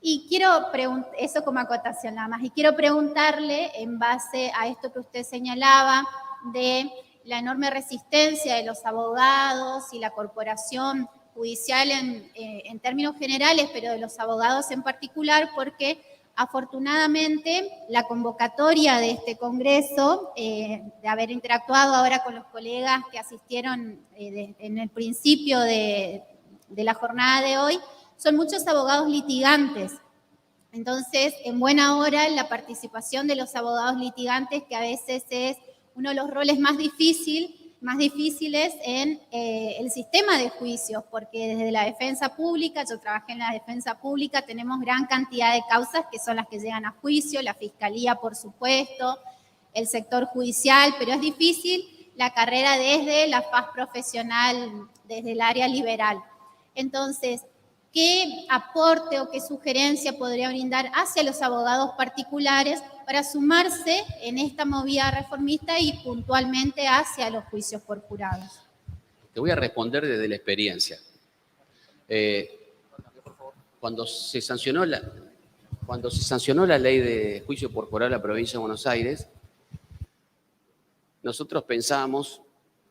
Y quiero preguntar, eso como acotación nada más, y quiero preguntarle en base a esto que usted señalaba de la enorme resistencia de los abogados y la corporación judicial en términos generales, pero de los abogados en particular, porque afortunadamente la convocatoria de este congreso, de haber interactuado ahora con los colegas que asistieron en el principio de la jornada de hoy, son muchos abogados litigantes. Entonces, en buena hora, la participación de los abogados litigantes, que a veces es uno de los roles más difíciles en el sistema de juicios, porque desde la defensa pública, yo trabajé en la defensa pública, tenemos gran cantidad de causas que son las que llegan a juicio, la fiscalía, por supuesto, el sector judicial, pero es difícil la carrera desde la faz profesional, desde el área liberal. Entonces, ¿qué aporte o qué sugerencia podría brindar hacia los abogados particulares para sumarse en esta movida reformista y puntualmente hacia los juicios por jurados? Te voy a responder desde la experiencia. Cuando se sancionó la ley de juicio por jurado en la provincia de Buenos Aires, nosotros pensábamos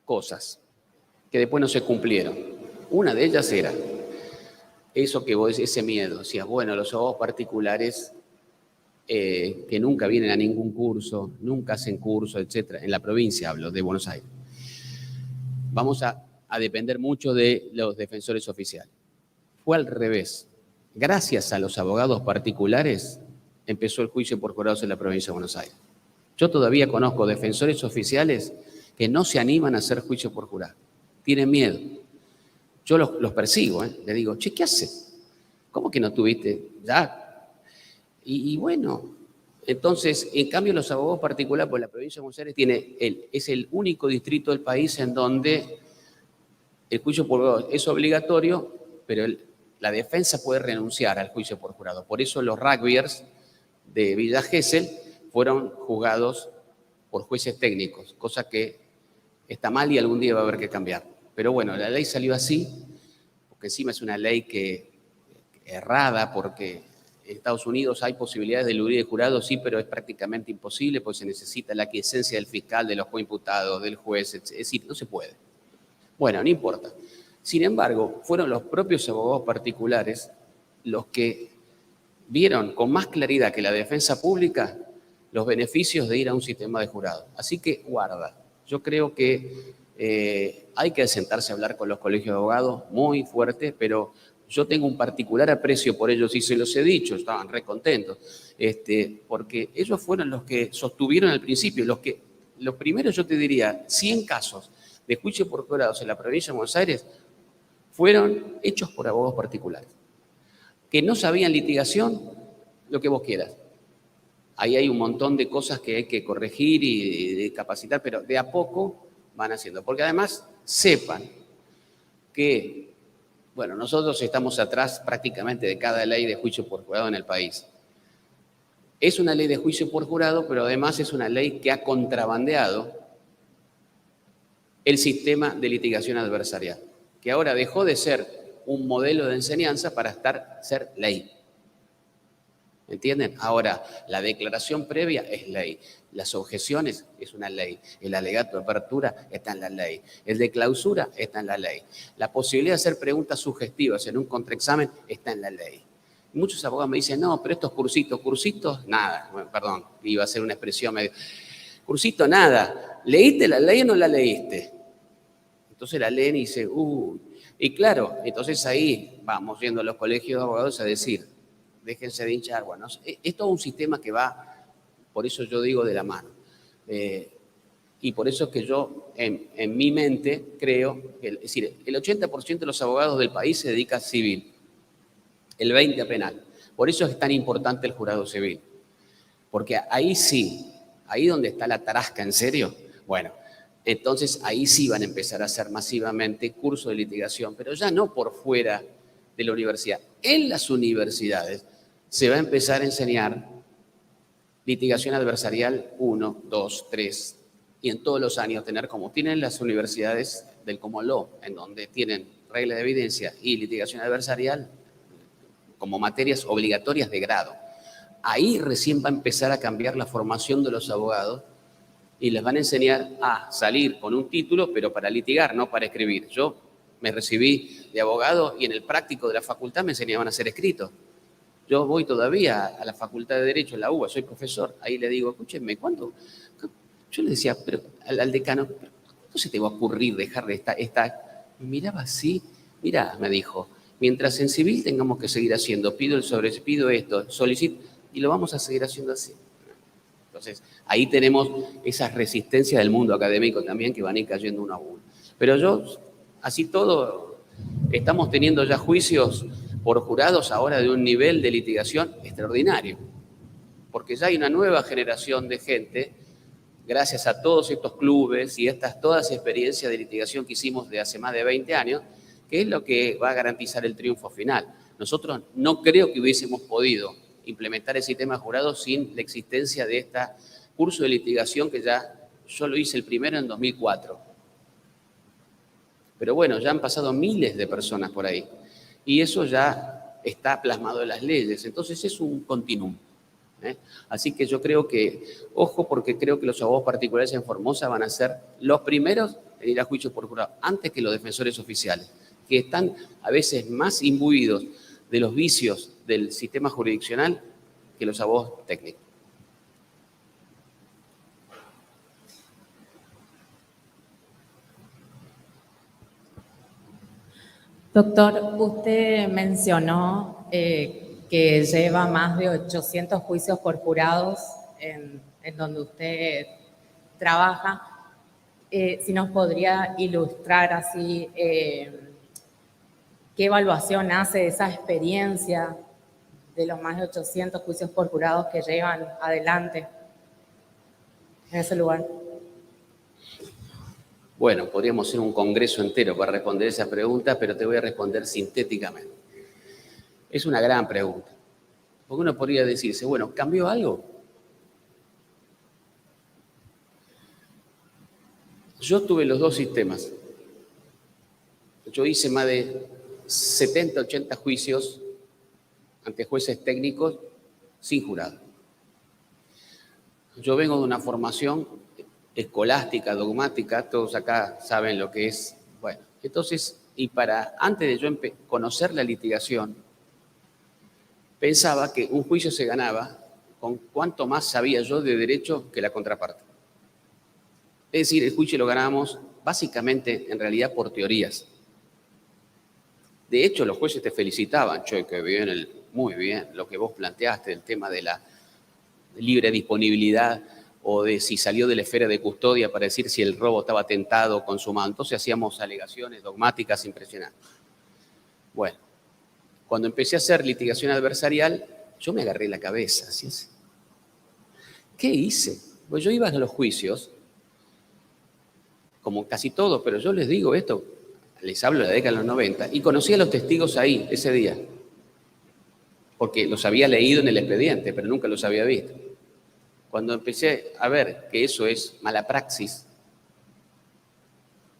cosas que después no se cumplieron. Una de ellas era eso que vos decís, ese miedo. Decías, bueno, los abogados particulares que nunca vienen a ningún curso, nunca hacen curso, etcétera. En la provincia hablo, de Buenos Aires. Vamos a depender mucho de los defensores oficiales. Fue al revés. Gracias a los abogados particulares empezó el juicio por jurados en la provincia de Buenos Aires. Yo todavía conozco defensores oficiales que no se animan a hacer juicio por jurado. Tienen miedo. Yo los persigo, le digo, che, ¿qué haces? ¿Cómo que no tuviste? Ya. Y bueno, entonces, en cambio los abogados particulares, pues la provincia de Buenos Aires es el único distrito del país en donde el juicio por jurado es obligatorio, pero la defensa puede renunciar al juicio por jurado. Por eso los rugbyers de Villa Gesell fueron juzgados por jueces técnicos, cosa que está mal y algún día va a haber que cambiar. Pero bueno, la ley salió así, porque encima es una ley errada, porque en Estados Unidos hay posibilidades de eludir el jurado, sí, pero es prácticamente imposible, porque se necesita la aquiescencia del fiscal, de los coimputados, del juez, es decir, no se puede. Bueno, no importa. Sin embargo, fueron los propios abogados particulares los que vieron con más claridad que la defensa pública los beneficios de ir a un sistema de jurado. Así que guarda. Yo creo que hay que sentarse a hablar con los colegios de abogados muy fuerte, pero yo tengo un particular aprecio por ellos y se los he dicho, estaban re contentos, porque ellos fueron los que sostuvieron al principio, los primeros, yo te diría, 100 casos de juicio por jurados en la provincia de Buenos Aires fueron hechos por abogados particulares, que no sabían litigación, lo que vos quieras. Ahí hay un montón de cosas que hay que corregir y de capacitar, pero de a poco van haciendo. Porque además sepan que, bueno, nosotros estamos atrás prácticamente de cada ley de juicio por jurado en el país. Es una ley de juicio por jurado, pero además es una ley que ha contrabandeado el sistema de litigación adversarial, que ahora dejó de ser un modelo de enseñanza para ser ley. ¿Entienden? Ahora, la declaración previa es ley. Las objeciones es una ley. El alegato de apertura está en la ley. El de clausura está en la ley. La posibilidad de hacer preguntas sugestivas en un contraexamen está en la ley. Muchos abogados me dicen, no, pero estos cursitos, nada. Bueno, perdón, iba a ser una expresión medio. Cursito, nada. ¿Leíste la ley o no la leíste? Entonces la leen y dicen, Y claro, entonces ahí vamos yendo a los colegios de abogados a decir, déjense de hinchar. Bueno, es todo un sistema que va, por eso yo digo de la mano. Y por eso es que yo, en mi mente, creo, es decir, el 80% de los abogados del país se dedica a civil, el 20% a penal. Por eso es tan importante el jurado civil. Porque ahí sí, ahí donde está la tarasca en serio, bueno, entonces ahí sí van a empezar a hacer masivamente cursos de litigación, pero ya no por fuera de la universidad. En las universidades se va a empezar a enseñar litigación adversarial 1, 2, 3, y en todos los años tener como tienen las universidades del Common Law, en donde tienen regla de evidencia y litigación adversarial como materias obligatorias de grado. Ahí recién va a empezar a cambiar la formación de los abogados y les van a enseñar a salir con un título, pero para litigar, no para escribir. Yo me recibí de abogado y en el práctico de la facultad me enseñaban a hacer escritos. Yo voy todavía a la Facultad de Derecho en la UBA, soy profesor. Ahí le digo, escúchenme, ¿cuándo? Yo le decía pero al decano, ¿cuándo se te va a ocurrir dejar de esta? Me miraba así, mirá, me dijo, mientras en civil tengamos que seguir haciendo, pido esto, solicito, y lo vamos a seguir haciendo así. Entonces, ahí tenemos esas resistencias del mundo académico también que van a ir cayendo uno a uno. Pero yo, así todo, estamos teniendo ya juicios por jurados ahora de un nivel de litigación extraordinario, porque ya hay una nueva generación de gente, gracias a todos estos clubes y todas experiencias de litigación que hicimos de hace más de 20 años, que es lo que va a garantizar el triunfo final. Nosotros no creo que hubiésemos podido implementar el sistema jurado sin la existencia de este curso de litigación que yo lo hice el primero en 2004. Pero bueno, ya han pasado miles de personas por ahí y eso ya está plasmado en las leyes, entonces es un continuum. Así que yo creo que, ojo, porque creo que los abogados particulares en Formosa van a ser los primeros en ir a juicio por jurado, antes que los defensores oficiales, que están a veces más imbuidos de los vicios del sistema jurisdiccional que los abogados técnicos. Doctor, usted mencionó que lleva más de 800 juicios por jurados en donde usted trabaja. Si nos podría ilustrar así qué evaluación hace de esa experiencia de los más de 800 juicios por jurados que llevan adelante en ese lugar. Bueno, podríamos hacer un congreso entero para responder esa pregunta, pero te voy a responder sintéticamente. Es una gran pregunta. Porque uno podría decirse, bueno, ¿cambió algo? Yo tuve los dos sistemas. Yo hice más de 70, 80 juicios ante jueces técnicos sin jurado. Yo vengo de una formación escolástica, dogmática, todos acá saben lo que es. Bueno, entonces, antes de yo conocer la litigación, pensaba que un juicio se ganaba con cuánto más sabía yo de derecho que la contraparte. Es decir, el juicio lo ganábamos básicamente, en realidad, por teorías. De hecho, los jueces te felicitaban, che, que bien, muy bien, lo que vos planteaste, el tema de la libre disponibilidad o de si salió de la esfera de custodia para decir si el robo estaba tentado o consumado. Entonces hacíamos alegaciones dogmáticas impresionantes. Bueno, cuando empecé a hacer litigación adversarial, yo me agarré la cabeza. ¿Sí? ¿Qué hice? Pues yo iba a los juicios, como casi todos, pero yo les digo esto, les hablo de la década de los 90, y conocí a los testigos ahí, ese día, porque los había leído en el expediente, pero nunca los había visto. Cuando empecé a ver que eso es mala praxis,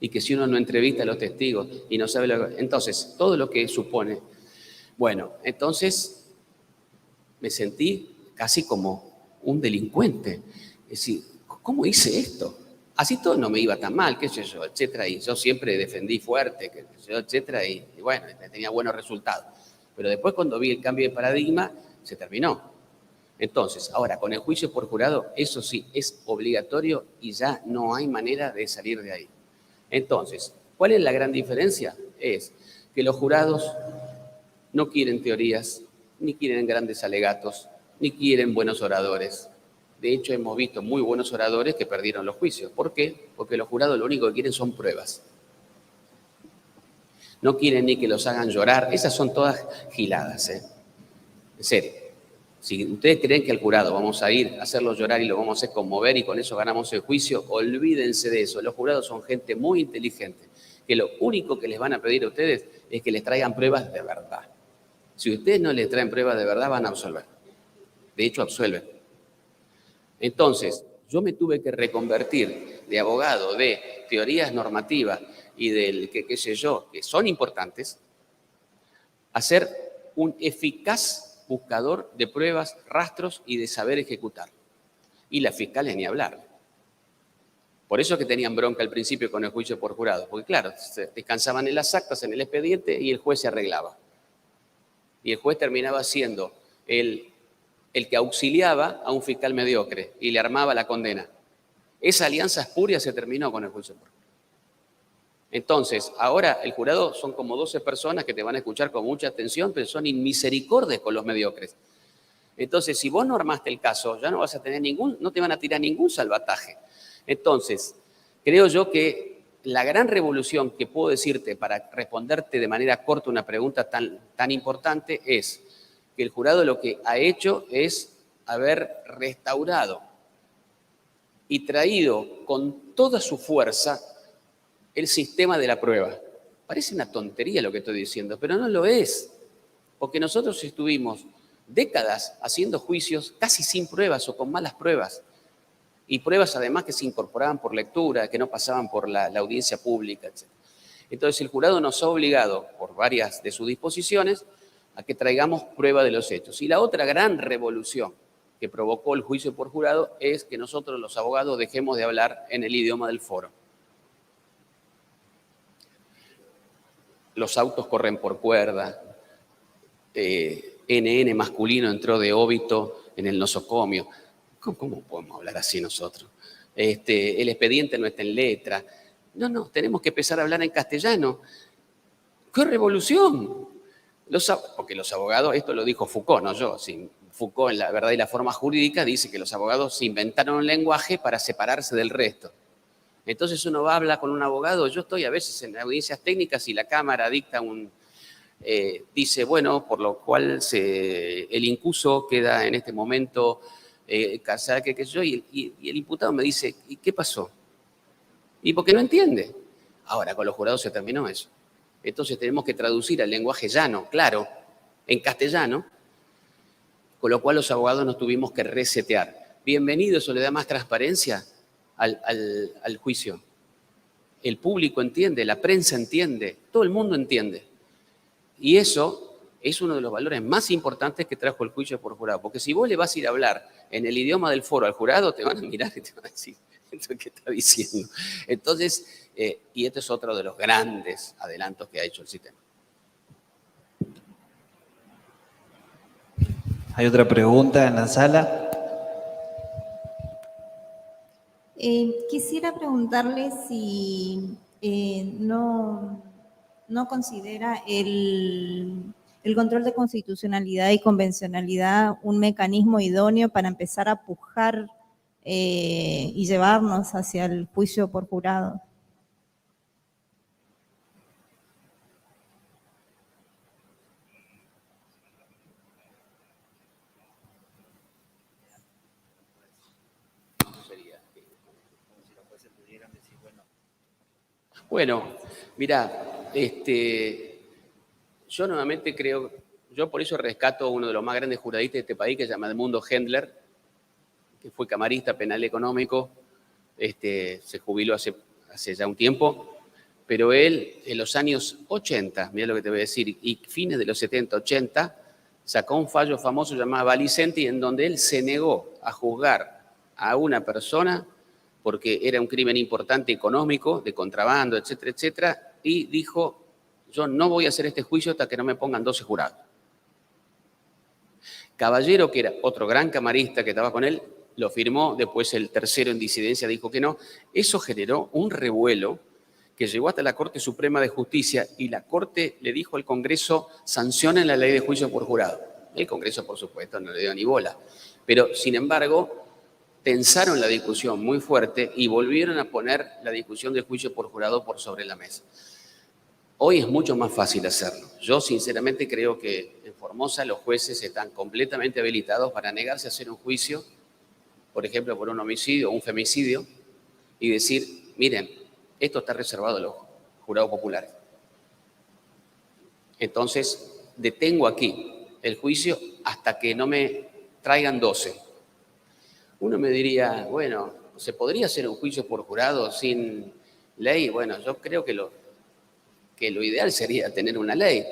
y que si uno no entrevista a los testigos y no sabe lo que... Entonces, todo lo que supone... Bueno, entonces me sentí casi como un delincuente. Es decir, ¿cómo hice esto? Así todo no me iba tan mal, qué sé yo, etcétera. Y yo siempre defendí fuerte, qué sé yo, etcétera. Y bueno, tenía buenos resultados. Pero después cuando vi el cambio de paradigma, se terminó. Entonces, ahora, con el juicio por jurado, eso sí, es obligatorio y ya no hay manera de salir de ahí. Entonces, ¿cuál es la gran diferencia? Es que los jurados no quieren teorías, ni quieren grandes alegatos, ni quieren buenos oradores. De hecho, hemos visto muy buenos oradores que perdieron los juicios. ¿Por qué? Porque los jurados lo único que quieren son pruebas. No quieren ni que los hagan llorar. Esas son todas giladas, ¿eh? En serio. Si ustedes creen que al jurado vamos a ir a hacerlo llorar y lo vamos a hacer conmover y con eso ganamos el juicio, olvídense de eso. Los jurados son gente muy inteligente, que lo único que les van a pedir a ustedes es que les traigan pruebas de verdad. Si ustedes no les traen pruebas de verdad, van a absolver. De hecho, absuelven. Entonces, yo me tuve que reconvertir de abogado de teorías normativas y del qué sé yo, que son importantes, a ser un eficaz buscador de pruebas, rastros y de saber ejecutar. Y las fiscales ni hablar. Por eso que tenían bronca al principio con el juicio por jurado, porque claro, se descansaban en las actas, en el expediente y el juez se arreglaba. Y el juez terminaba siendo el que auxiliaba a un fiscal mediocre y le armaba la condena. Esa alianza espuria se terminó con el juicio por jurado. Entonces, ahora el jurado son como 12 personas que te van a escuchar con mucha atención, pero son inmisericordias con los mediocres. Entonces, si vos no armaste el caso, ya no vas a tener no te van a tirar ningún salvataje. Entonces, creo yo que la gran revolución que puedo decirte para responderte de manera corta una pregunta tan importante es que el jurado lo que ha hecho es haber restaurado y traído con toda su fuerza el sistema de la prueba. Parece una tontería lo que estoy diciendo, pero no lo es. Porque nosotros estuvimos décadas haciendo juicios casi sin pruebas o con malas pruebas. Y pruebas además que se incorporaban por lectura, que no pasaban por la audiencia pública, etc. Entonces el jurado nos ha obligado, por varias de sus disposiciones, a que traigamos prueba de los hechos. Y la otra gran revolución que provocó el juicio por jurado es que nosotros los abogados dejemos de hablar en el idioma del foro. Los autos corren por cuerda, NN masculino entró de óbito en el nosocomio. ¿Cómo podemos hablar así nosotros? El expediente no está en letra. No, tenemos que empezar a hablar en castellano. ¡Qué revolución! Porque los abogados, esto lo dijo Foucault, no yo. Foucault en La verdad y la forma jurídica dice que los abogados se inventaron un lenguaje para separarse del resto. Entonces uno va a hablar con un abogado, yo estoy a veces en audiencias técnicas y la Cámara dicta dice, bueno, por lo cual el incuso queda en este momento casado, qué sé yo, y el imputado me dice, ¿y qué pasó? Y porque no entiende. Ahora, con los jurados se terminó eso. Entonces tenemos que traducir al lenguaje llano, claro, en castellano, con lo cual los abogados nos tuvimos que resetear. Bienvenido, eso le da más transparencia al juicio. El público entiende, la prensa entiende, todo el mundo entiende. Y eso es uno de los valores más importantes que trajo el juicio por jurado. Porque si vos le vas a ir a hablar en el idioma del foro al jurado, te van a mirar y te van a decir, ¿esto qué está diciendo? Entonces, y este es otro de los grandes adelantos que ha hecho el sistema. ¿Hay otra pregunta en la sala? Quisiera preguntarle si no considera el control de constitucionalidad y convencionalidad un mecanismo idóneo para empezar a pujar y llevarnos hacia el juicio por jurado. Bueno, mirá, yo nuevamente creo, yo por eso rescato a uno de los más grandes juradistas de este país, que se llama Edmundo Hendler, que fue camarista penal económico, se jubiló hace ya un tiempo, pero él en los años 80, mira lo que te voy a decir, y fines de los 70, 80, sacó un fallo famoso llamado Valicenti, en donde él se negó a juzgar a una persona porque era un crimen importante económico, de contrabando, etcétera, etcétera, y dijo, yo no voy a hacer este juicio hasta que no me pongan 12 jurados. Caballero, que era otro gran camarista que estaba con él, lo firmó, después el tercero en disidencia dijo que no. Eso generó un revuelo que llegó hasta la Corte Suprema de Justicia y la Corte le dijo al Congreso, sancionen la ley de juicio por jurado. El Congreso, por supuesto, no le dio ni bola. Pero, sin embargo, tensaron la discusión muy fuerte y volvieron a poner la discusión del juicio por jurado por sobre la mesa. Hoy es mucho más fácil hacerlo. Yo, sinceramente, creo que en Formosa los jueces están completamente habilitados para negarse a hacer un juicio, por ejemplo, por un homicidio o un femicidio, y decir, miren, esto está reservado a los jurados populares. Entonces, detengo aquí el juicio hasta que no me traigan 12. Uno me diría, bueno, ¿se podría hacer un juicio por jurado sin ley? Bueno, yo creo que lo ideal sería tener una ley.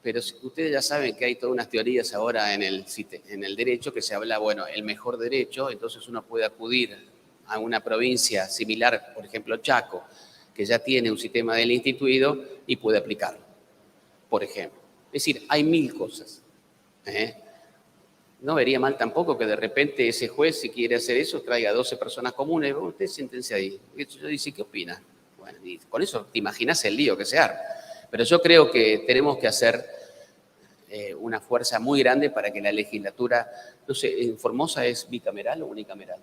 Pero ustedes ya saben que hay todas unas teorías ahora en el derecho que se habla, bueno, el mejor derecho, entonces uno puede acudir a una provincia similar, por ejemplo, Chaco, que ya tiene un sistema de ley instituido y puede aplicarlo, por ejemplo. Es decir, hay 1000 cosas. No vería mal tampoco que de repente ese juez, si quiere hacer eso, traiga 12 personas comunes. Usted siéntense ahí. Yo dice, ¿qué opina? Bueno, y con eso te imaginas el lío que se arma. Pero yo creo que tenemos que hacer una fuerza muy grande para que la legislatura, no sé, ¿en Formosa es bicameral o unicameral?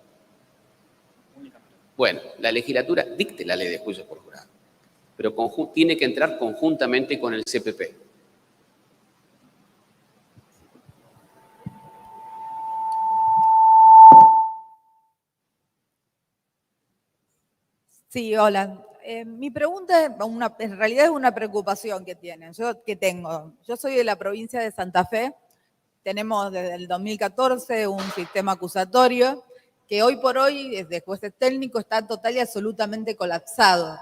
Bueno, la legislatura dicte la ley de juicio por jurado, pero tiene que entrar conjuntamente con el CPP. Sí, hola. Mi pregunta, en realidad es una preocupación que tengo. Yo soy de la provincia de Santa Fe. Tenemos desde el 2014 un sistema acusatorio que hoy por hoy, desde jueces técnicos, está total y absolutamente colapsado.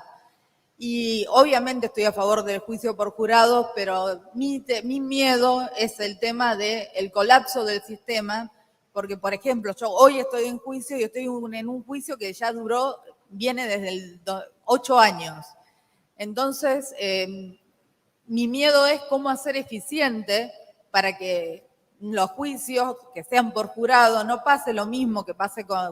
Y obviamente estoy a favor del juicio por jurado, pero mi miedo es el tema del colapso del sistema, porque, por ejemplo, yo hoy estoy en juicio y estoy en un juicio que ya viene desde 8 años. Entonces, mi miedo es cómo hacer eficiente para que los juicios que sean por jurado no pase lo mismo que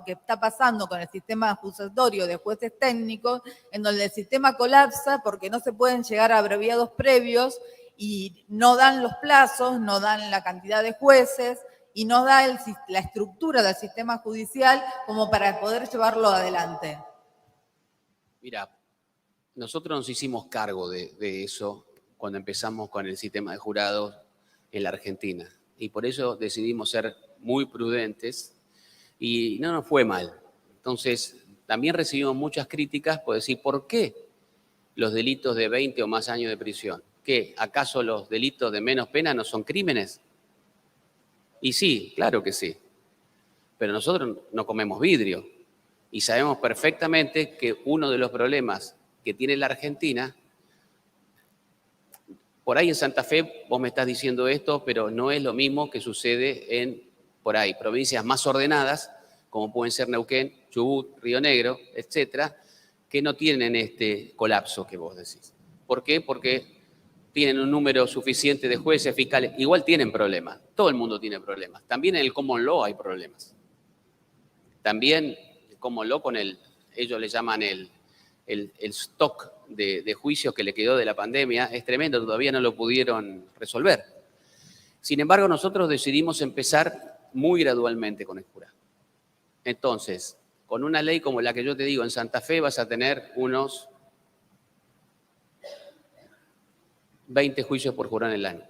está pasando con el sistema acusatorio de jueces técnicos, en donde el sistema colapsa porque no se pueden llegar a abreviados previos y no dan los plazos, no dan la cantidad de jueces y no da la estructura del sistema judicial como para poder llevarlo adelante. Mira, nosotros nos hicimos cargo de eso cuando empezamos con el sistema de jurados en la Argentina. Y por eso decidimos ser muy prudentes y no nos fue mal. Entonces, también recibimos muchas críticas por decir, ¿por qué los delitos de 20 o más años de prisión? ¿Qué? ¿Acaso los delitos de menos pena no son crímenes? Y sí, claro que sí. Pero nosotros no comemos vidrio y sabemos perfectamente que uno de los problemas que tiene la Argentina, por ahí en Santa Fe vos me estás diciendo esto, pero no es lo mismo que sucede en, por ahí, provincias más ordenadas, como pueden ser Neuquén, Chubut, Río Negro, etcétera, que no tienen este colapso que vos decís. ¿Por qué? Porque tienen un número suficiente de jueces, fiscales, igual tienen problemas, todo el mundo tiene problemas. También en el common law hay problemas. También el common law ellos le llaman el stock de juicios que le quedó de la pandemia, es tremendo, todavía no lo pudieron resolver. Sin embargo, nosotros decidimos empezar muy gradualmente con el jurado. Entonces, con una ley como la que yo te digo, en Santa Fe vas a tener unos 20 juicios por jurado en el año.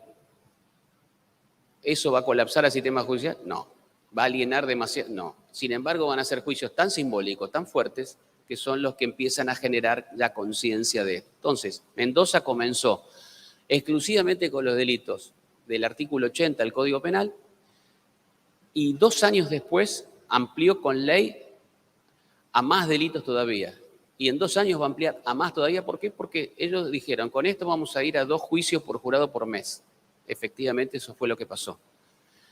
¿Eso va a colapsar el sistema judicial? No. ¿Va a alienar demasiado? No. Sin embargo, van a ser juicios tan simbólicos, tan fuertes, que son los que empiezan a generar la conciencia de esto. Entonces, Mendoza comenzó exclusivamente con los delitos del artículo 80 del Código Penal y 2 años después amplió con ley a más delitos todavía. y en 2 años va a ampliar a más todavía. ¿Por qué? Porque ellos dijeron, con esto vamos a ir a 2 juicios por jurado por mes. Efectivamente, eso fue lo que pasó.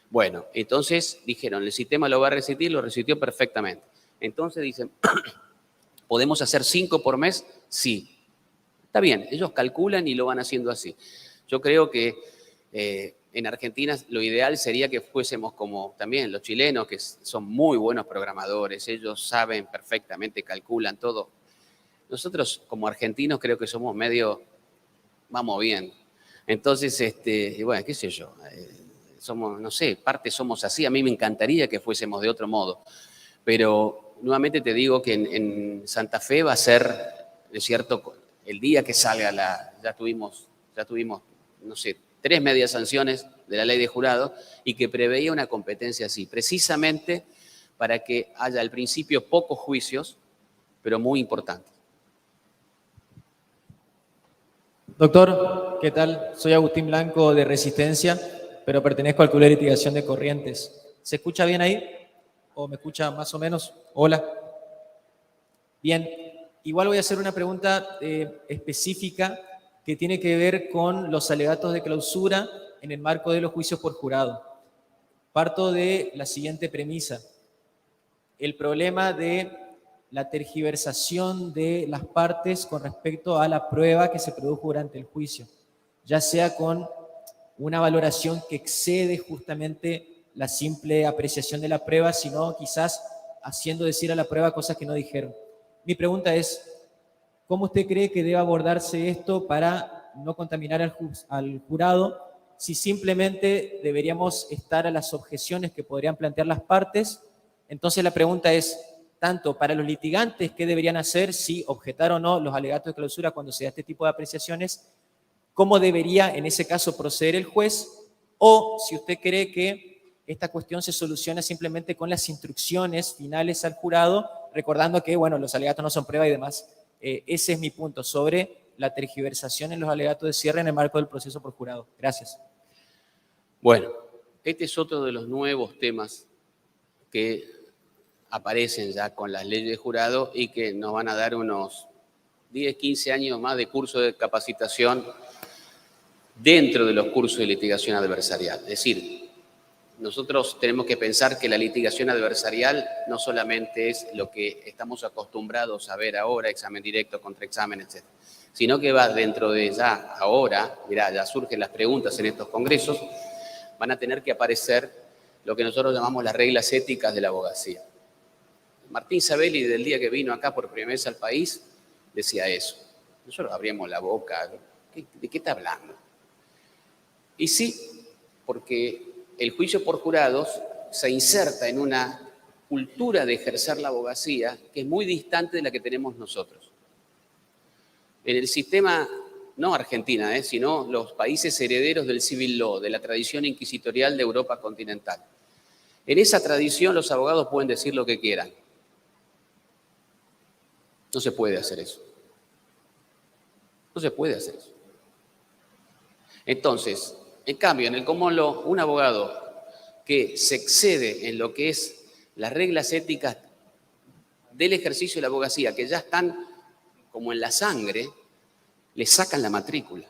Bueno, entonces dijeron, el sistema lo va a resistir, lo resistió perfectamente. Entonces dicen, ¿podemos hacer 5 por mes? Sí. Está bien, ellos calculan y lo van haciendo así. Yo creo que en Argentina lo ideal sería que fuésemos como también los chilenos, que son muy buenos programadores, ellos saben perfectamente, calculan todo. Nosotros como argentinos creo que somos medio, vamos bien. Entonces, y bueno, qué sé yo, somos, no sé, parte somos así. A mí me encantaría que fuésemos de otro modo, pero nuevamente te digo que en Santa Fe va a ser, es cierto, el día que salga ya tuvimos, no sé, 3 medias sanciones de la ley de jurado y que preveía una competencia así, precisamente para que haya al principio pocos juicios, pero muy importantes. Doctor, ¿qué tal? Soy Agustín Blanco de Resistencia, pero pertenezco al Club de Litigación de Corrientes. ¿Se escucha bien ahí? ¿O me escucha más o menos? Hola. Bien, igual voy a hacer una pregunta específica que tiene que ver con los alegatos de clausura en el marco de los juicios por jurado. Parto de la siguiente premisa. El problema de la tergiversación de las partes con respecto a la prueba que se produjo durante el juicio, ya sea con una valoración que excede justamente la simple apreciación de la prueba, sino quizás haciendo decir a la prueba cosas que no dijeron. Mi pregunta es, ¿cómo usted cree que debe abordarse esto para no contaminar al jurado? Si simplemente deberíamos estar a las objeciones que podrían plantear las partes. Entonces la pregunta es, tanto para los litigantes, ¿qué deberían hacer si objetar o no los alegatos de clausura cuando se da este tipo de apreciaciones? ¿Cómo debería en ese caso proceder el juez? O si usted cree que esta cuestión se soluciona simplemente con las instrucciones finales al jurado, recordando que, bueno, los alegatos no son prueba y demás. Ese es mi punto sobre la tergiversación en los alegatos de cierre en el marco del proceso por jurado. Gracias. Bueno, este es otro de los nuevos temas que aparecen ya con las leyes de jurado y que nos van a dar unos 10, 15 años más de curso de capacitación dentro de los cursos de litigación adversarial. Es decir, nosotros tenemos que pensar que la litigación adversarial no solamente es lo que estamos acostumbrados a ver ahora, examen directo, contraexamen, etc., sino que va dentro de ya ahora, mirá, ya surgen las preguntas en estos congresos, van a tener que aparecer lo que nosotros llamamos las reglas éticas de la abogacía. Martín Sabelli, del día que vino acá por primera vez al país, decía eso. Nosotros abríamos la boca. ¿De qué está hablando? Y sí, porque el juicio por jurados se inserta en una cultura de ejercer la abogacía que es muy distante de la que tenemos nosotros. En el sistema, no Argentina, sino los países herederos del civil law, de la tradición inquisitorial de Europa continental. En esa tradición los abogados pueden decir lo que quieran. No se puede hacer eso. No se puede hacer eso. Entonces, en cambio, en el common law, un abogado que se excede en lo que es las reglas éticas del ejercicio de la abogacía, que ya están como en la sangre, le sacan la matrícula.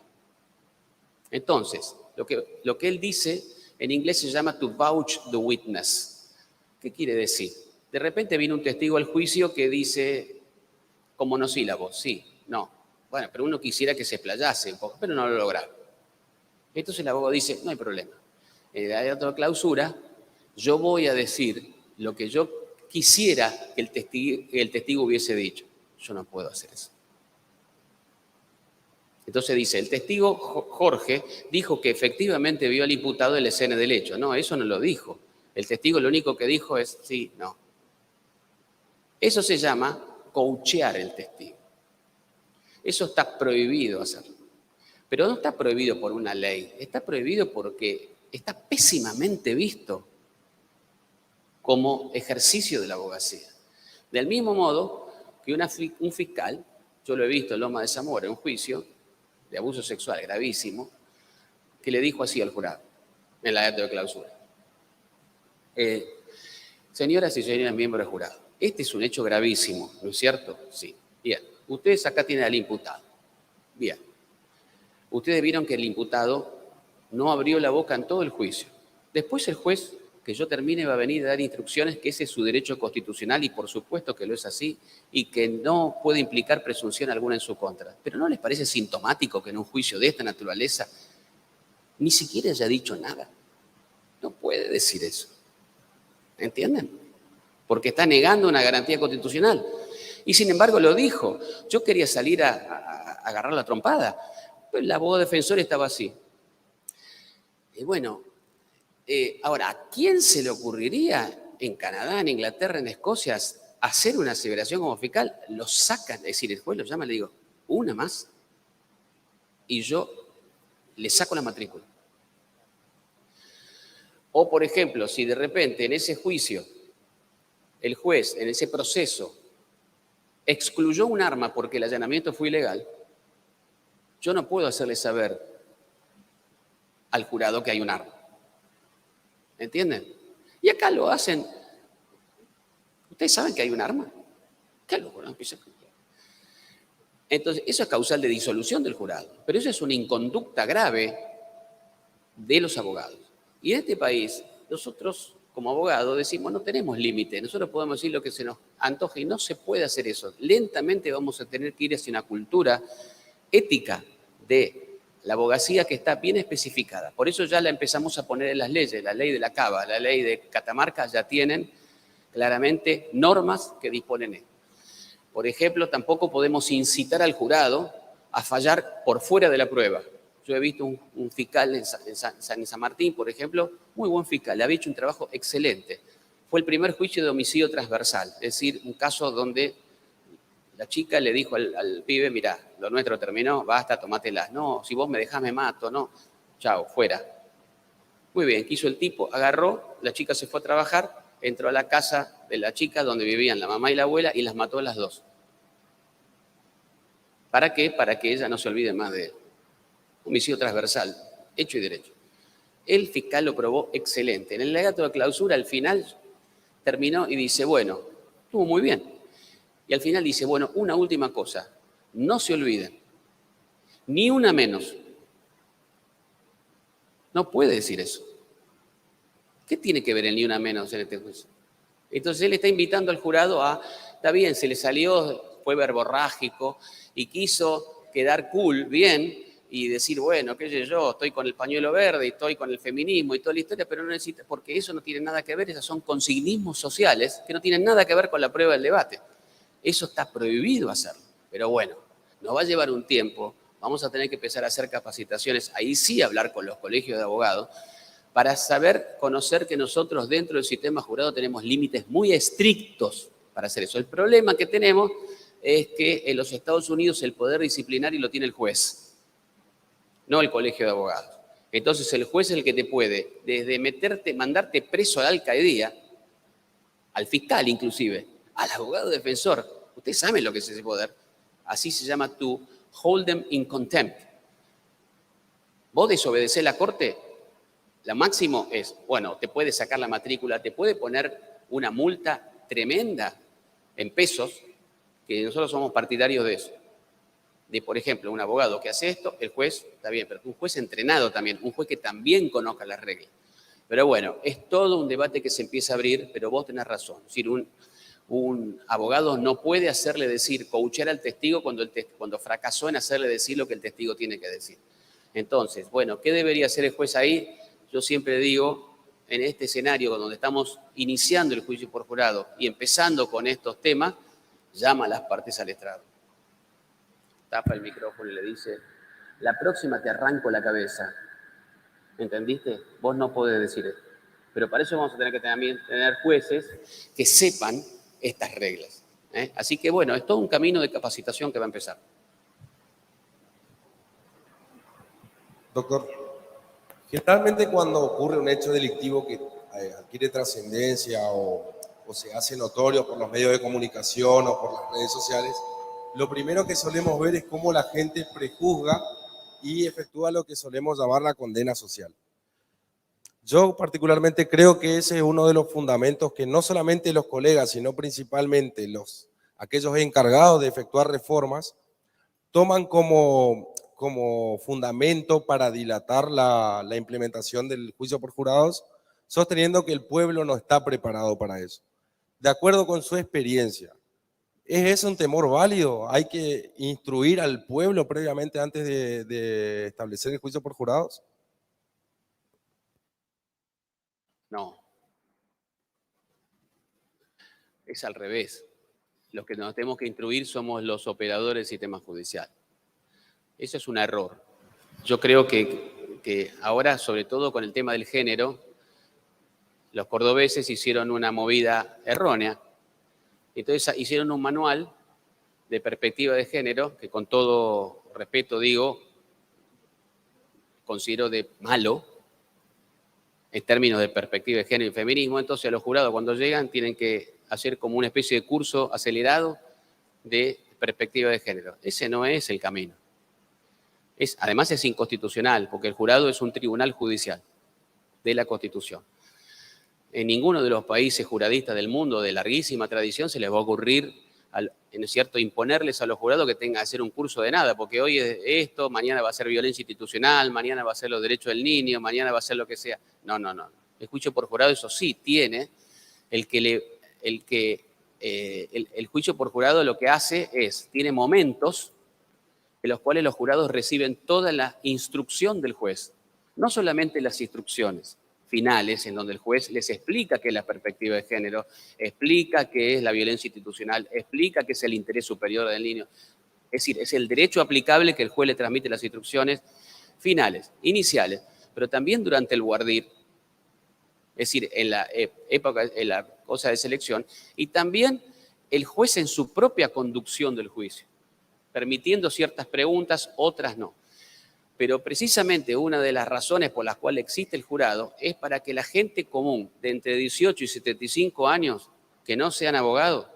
Entonces, lo que él dice, en inglés se llama to vouch the witness. ¿Qué quiere decir? De repente viene un testigo al juicio que dice con monosílabos, sí, no. Bueno, pero uno quisiera que se explayase un poco, pero no lo lograron. Entonces el abogado dice, no hay problema. Hay otra clausura, yo voy a decir lo que yo quisiera que el testigo hubiese dicho. Yo no puedo hacer eso. Entonces dice, el testigo Jorge dijo que efectivamente vio al imputado en la escena del hecho. No, eso no lo dijo. El testigo lo único que dijo es, sí, no. Eso se llama coachear el testigo. Eso está prohibido hacerlo. Pero no está prohibido por una ley, está prohibido porque está pésimamente visto como ejercicio de la abogacía. Del mismo modo que un fiscal, yo lo he visto en Loma de Zamora, en un juicio de abuso sexual gravísimo, que le dijo así al jurado, en la acta de clausura. Señoras y señores miembros del jurado, este es un hecho gravísimo, ¿no es cierto? Sí. Bien, ustedes acá tienen al imputado. Bien, ustedes vieron que el imputado no abrió la boca en todo el juicio. Después el juez, que yo termine, va a venir a dar instrucciones que ese es su derecho constitucional y por supuesto que lo es así y que no puede implicar presunción alguna en su contra. Pero ¿no les parece sintomático que en un juicio de esta naturaleza ni siquiera haya dicho nada? No puede decir eso. ¿Entienden? Porque está negando una garantía constitucional. Y sin embargo lo dijo. Yo quería salir a agarrar la trompada, pero el abogado defensor estaba así. Y bueno, ahora, ¿a quién se le ocurriría en Canadá, en Inglaterra, en Escocia, hacer una aseveración como fiscal? Lo sacan, es decir, el juez lo llama y le digo, una más, y yo le saco la matrícula. O, por ejemplo, si de repente en ese juicio el juez, en ese proceso, excluyó un arma porque el allanamiento fue ilegal, yo no puedo hacerle saber al jurado que hay un arma. ¿Entienden? Y acá lo hacen. ¿Ustedes saben que hay un arma? ¿Qué lo jurado empieza a cumplir? Entonces, eso es causal de disolución del jurado. Pero eso es una inconducta grave de los abogados. Y en este país, nosotros como abogados decimos, no tenemos límite. Nosotros podemos decir lo que se nos antoje y no se puede hacer eso. Lentamente vamos a tener que ir hacia una cultura ética de la abogacía que está bien especificada. Por eso ya la empezamos a poner en las leyes. La ley de la Cava, la ley de Catamarca ya tienen claramente normas que disponen esto. Por ejemplo, tampoco podemos incitar al jurado a fallar por fuera de la prueba. Yo he visto un fiscal en San Martín, por ejemplo, muy buen fiscal, le había hecho un trabajo excelente. Fue el primer juicio de homicidio transversal, es decir, un caso donde la chica le dijo al pibe, mirá, lo nuestro terminó, basta, tomátela. No, si vos me dejás me mato, no. Chao, fuera. Muy bien, ¿qué hizo el tipo? Agarró, la chica se fue a trabajar, entró a la casa de la chica donde vivían la mamá y la abuela y las mató a las dos. ¿Para qué? Para que ella no se olvide más de él. Homicidio transversal, hecho y derecho. El fiscal lo probó excelente. En el alegato de clausura, al final, terminó y dice, bueno, estuvo muy bien. Y al final dice, bueno, una última cosa, no se olviden, ni una menos. No puede decir eso. ¿Qué tiene que ver el ni una menos en este juicio? Entonces él está invitando al jurado a, está bien, se le salió, fue verborrágico y quiso quedar cool, bien, y decir, bueno, qué sé yo, estoy con el pañuelo verde y estoy con el feminismo y toda la historia, pero no necesita, porque eso no tiene nada que ver, esos son consignismos sociales que no tienen nada que ver con la prueba del debate. Eso está prohibido hacerlo. Pero bueno, nos va a llevar un tiempo, vamos a tener que empezar a hacer capacitaciones, ahí sí hablar con los colegios de abogados, para saber, conocer que nosotros dentro del sistema jurado tenemos límites muy estrictos para hacer eso. El problema que tenemos es que en los Estados Unidos el poder disciplinario lo tiene el juez, no el colegio de abogados. Entonces el juez es el que te puede, desde mandarte preso a la alcaidía, al fiscal inclusive, al abogado defensor. Ustedes saben lo que es ese poder. Así se llama tu hold them in contempt. Vos desobedecés la corte, lo máximo es, bueno, te puede sacar la matrícula, te puede poner una multa tremenda en pesos, que nosotros somos partidarios de eso. De, por ejemplo, un abogado que hace esto, el juez, está bien, pero un juez entrenado también, un juez que también conozca las reglas. Pero bueno, es todo un debate que se empieza a abrir, pero vos tenés razón. Es decir, un abogado no puede hacerle decir, coachear al testigo cuando fracasó en hacerle decir lo que el testigo tiene que decir. Entonces, bueno, ¿qué debería hacer el juez ahí? Yo siempre digo, en este escenario donde estamos iniciando el juicio por jurado y empezando con estos temas, llama a las partes al estrado. Tapa el micrófono y le dice, la próxima te arranco la cabeza. ¿Entendiste? Vos no podés decir eso. Pero para eso vamos a tener que tener jueces que sepan estas reglas. Así que bueno, es todo un camino de capacitación que va a empezar. Doctor, generalmente cuando ocurre un hecho delictivo que adquiere trascendencia o se hace notorio por los medios de comunicación o por las redes sociales, lo primero que solemos ver es cómo la gente prejuzga y efectúa lo que solemos llamar la condena social. Yo particularmente creo que ese es uno de los fundamentos que no solamente los colegas, sino principalmente los aquellos encargados de efectuar reformas, toman como fundamento para dilatar la implementación del juicio por jurados, sosteniendo que el pueblo no está preparado para eso. De acuerdo con su experiencia, ¿es ese un temor válido? ¿Hay que instruir al pueblo previamente antes de establecer el juicio por jurados? No. Es al revés. Los que nos tenemos que instruir somos los operadores del sistema judicial. Eso es un error. Yo creo que ahora, sobre todo con el tema del género, los cordobeses hicieron una movida errónea. Entonces hicieron un manual de perspectiva de género, que con todo respeto digo, considero de malo, en términos de perspectiva de género y feminismo. Entonces los jurados cuando llegan tienen que hacer como una especie de curso acelerado de perspectiva de género. Ese no es el camino. Además es inconstitucional, porque el jurado es un tribunal judicial de la Constitución. En ninguno de los países juradistas del mundo de larguísima tradición se les va a ocurrir, ¿no es cierto?, imponerles a los jurados que tengan que hacer un curso de nada, porque hoy es esto, mañana va a ser violencia institucional, mañana va a ser los derechos del niño, mañana va a ser lo que sea. No. El juicio por jurado, eso sí, tiene el juicio por jurado lo que hace es, tiene momentos en los cuales los jurados reciben toda la instrucción del juez, no solamente las instrucciones finales, en donde el juez les explica qué es la perspectiva de género, explica qué es la violencia institucional, explica qué es el interés superior del niño. Es decir, es el derecho aplicable que el juez le transmite las instrucciones finales, iniciales, pero también durante el guardir, es decir, en la época, en la cosa de selección, y también el juez en su propia conducción del juicio, permitiendo ciertas preguntas, otras no. Pero precisamente una de las razones por las cuales existe el jurado es para que la gente común de entre 18 y 75 años, que no sean abogados,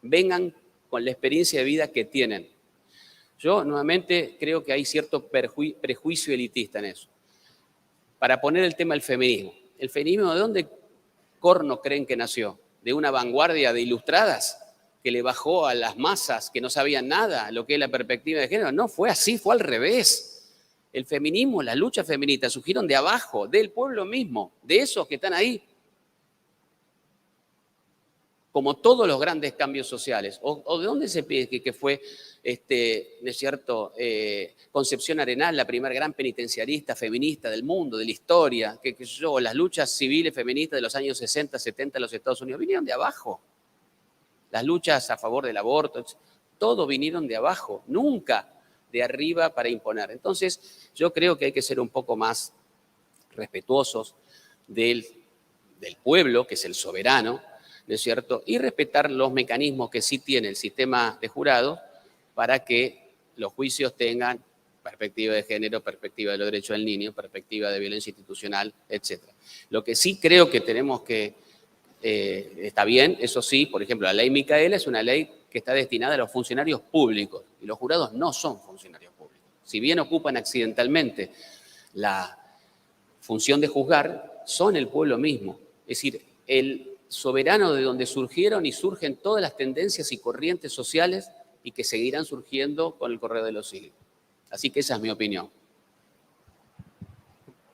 vengan con la experiencia de vida que tienen. Yo nuevamente creo que hay cierto prejuicio elitista en eso. Para poner el tema del feminismo. ¿El feminismo de dónde corno creen que nació? ¿De una vanguardia de ilustradas que le bajó a las masas que no sabían nada lo que es la perspectiva de género? No fue así, fue al revés. El feminismo, las luchas feministas surgieron de abajo, del pueblo mismo, de esos que están ahí. Como todos los grandes cambios sociales. ¿O de dónde se pide que fue, ¿no es cierto?, Concepción Arenal, la primera gran penitenciarista feminista del mundo, de la historia, las luchas civiles feministas de los años 60, 70 en los Estados Unidos, vinieron de abajo. Las luchas a favor del aborto, todo vinieron de abajo, nunca de arriba para imponer. Entonces, yo creo que hay que ser un poco más respetuosos del pueblo, que es el soberano, ¿no es cierto?, y respetar los mecanismos que sí tiene el sistema de jurado para que los juicios tengan perspectiva de género, perspectiva de los derechos del niño, perspectiva de violencia institucional, etc. Lo que sí creo que tenemos que, está bien, eso sí, por ejemplo, la ley Micaela es una ley que está destinada a los funcionarios públicos y los jurados no son funcionarios públicos. Si bien ocupan accidentalmente la función de juzgar, son el pueblo mismo. Es decir, el soberano de donde surgieron y surgen todas las tendencias y corrientes sociales y que seguirán surgiendo con el correr de los siglos. Así que esa es mi opinión.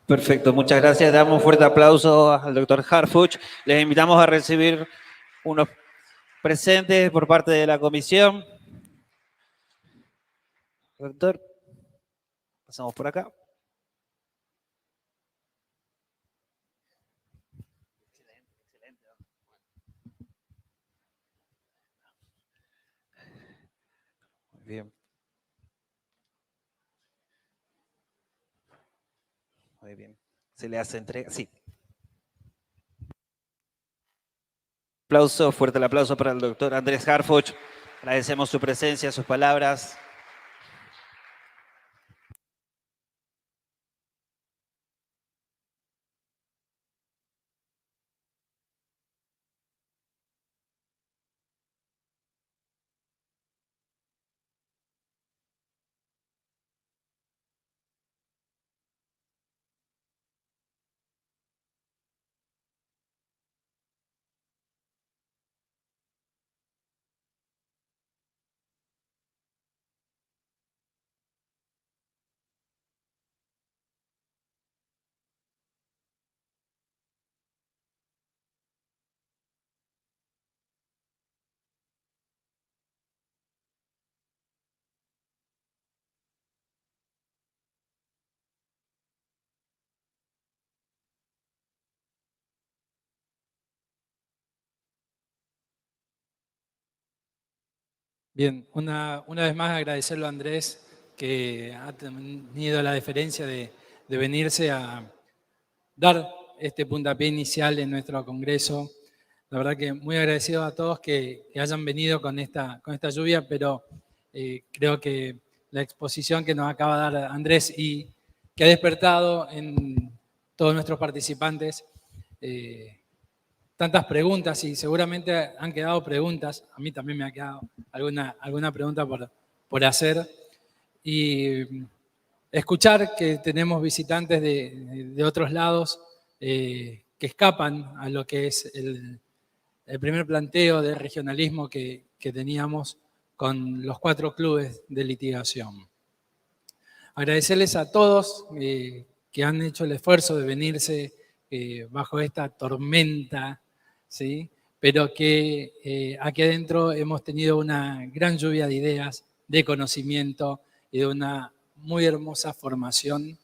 Perfecto, muchas gracias. Damos un fuerte aplauso al doctor Harfuch. Les invitamos a recibir unos presentes por parte de la comisión. Doctor, pasamos por acá. Muy bien. Muy bien. ¿Se le hace entrega? Sí. Aplauso, fuerte el aplauso para el doctor Andrés Harfuch. Agradecemos su presencia, sus palabras. Bien, una vez más agradecerlo a Andrés, que ha tenido la deferencia de venirse a dar este puntapié inicial en nuestro congreso. La verdad que muy agradecido a todos que hayan venido con esta lluvia, pero creo que la exposición que nos acaba de dar Andrés y que ha despertado en todos nuestros participantes tantas preguntas, y seguramente han quedado preguntas, a mí también me ha quedado alguna pregunta por hacer, y escuchar que tenemos visitantes de otros lados que escapan a lo que es el primer planteo de regionalismo que teníamos con los 4 clubes de litigación. Agradecerles a todos que han hecho el esfuerzo de venirse bajo esta tormenta, ¿sí? Pero que aquí adentro hemos tenido una gran lluvia de ideas, de conocimiento y de una muy hermosa formación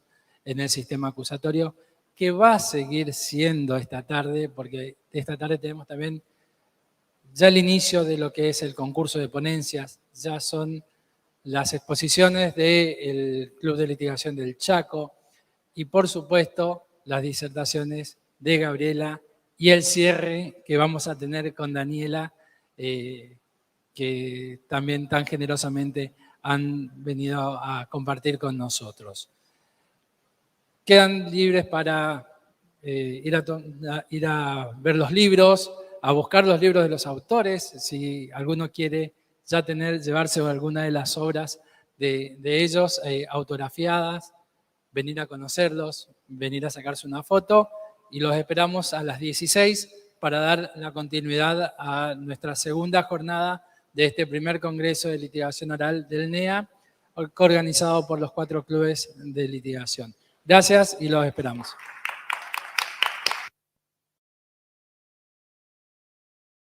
en el sistema acusatorio, que va a seguir siendo esta tarde, porque esta tarde tenemos también ya el inicio de lo que es el concurso de ponencias, ya son las exposiciones del Club de Litigación del Chaco y, por supuesto, las disertaciones de Gabriela y el cierre que vamos a tener con Daniela, que también tan generosamente han venido a compartir con nosotros. Quedan libres para ir a ver los libros, a buscar los libros de los autores, si alguno quiere ya llevarse alguna de las obras de ellos autografiadas, venir a conocerlos, venir a sacarse una foto, y los esperamos a las 16 para dar la continuidad a nuestra segunda jornada de este primer Congreso de Litigación Oral del NEA, organizado por los 4 clubes de litigación. Gracias y los esperamos.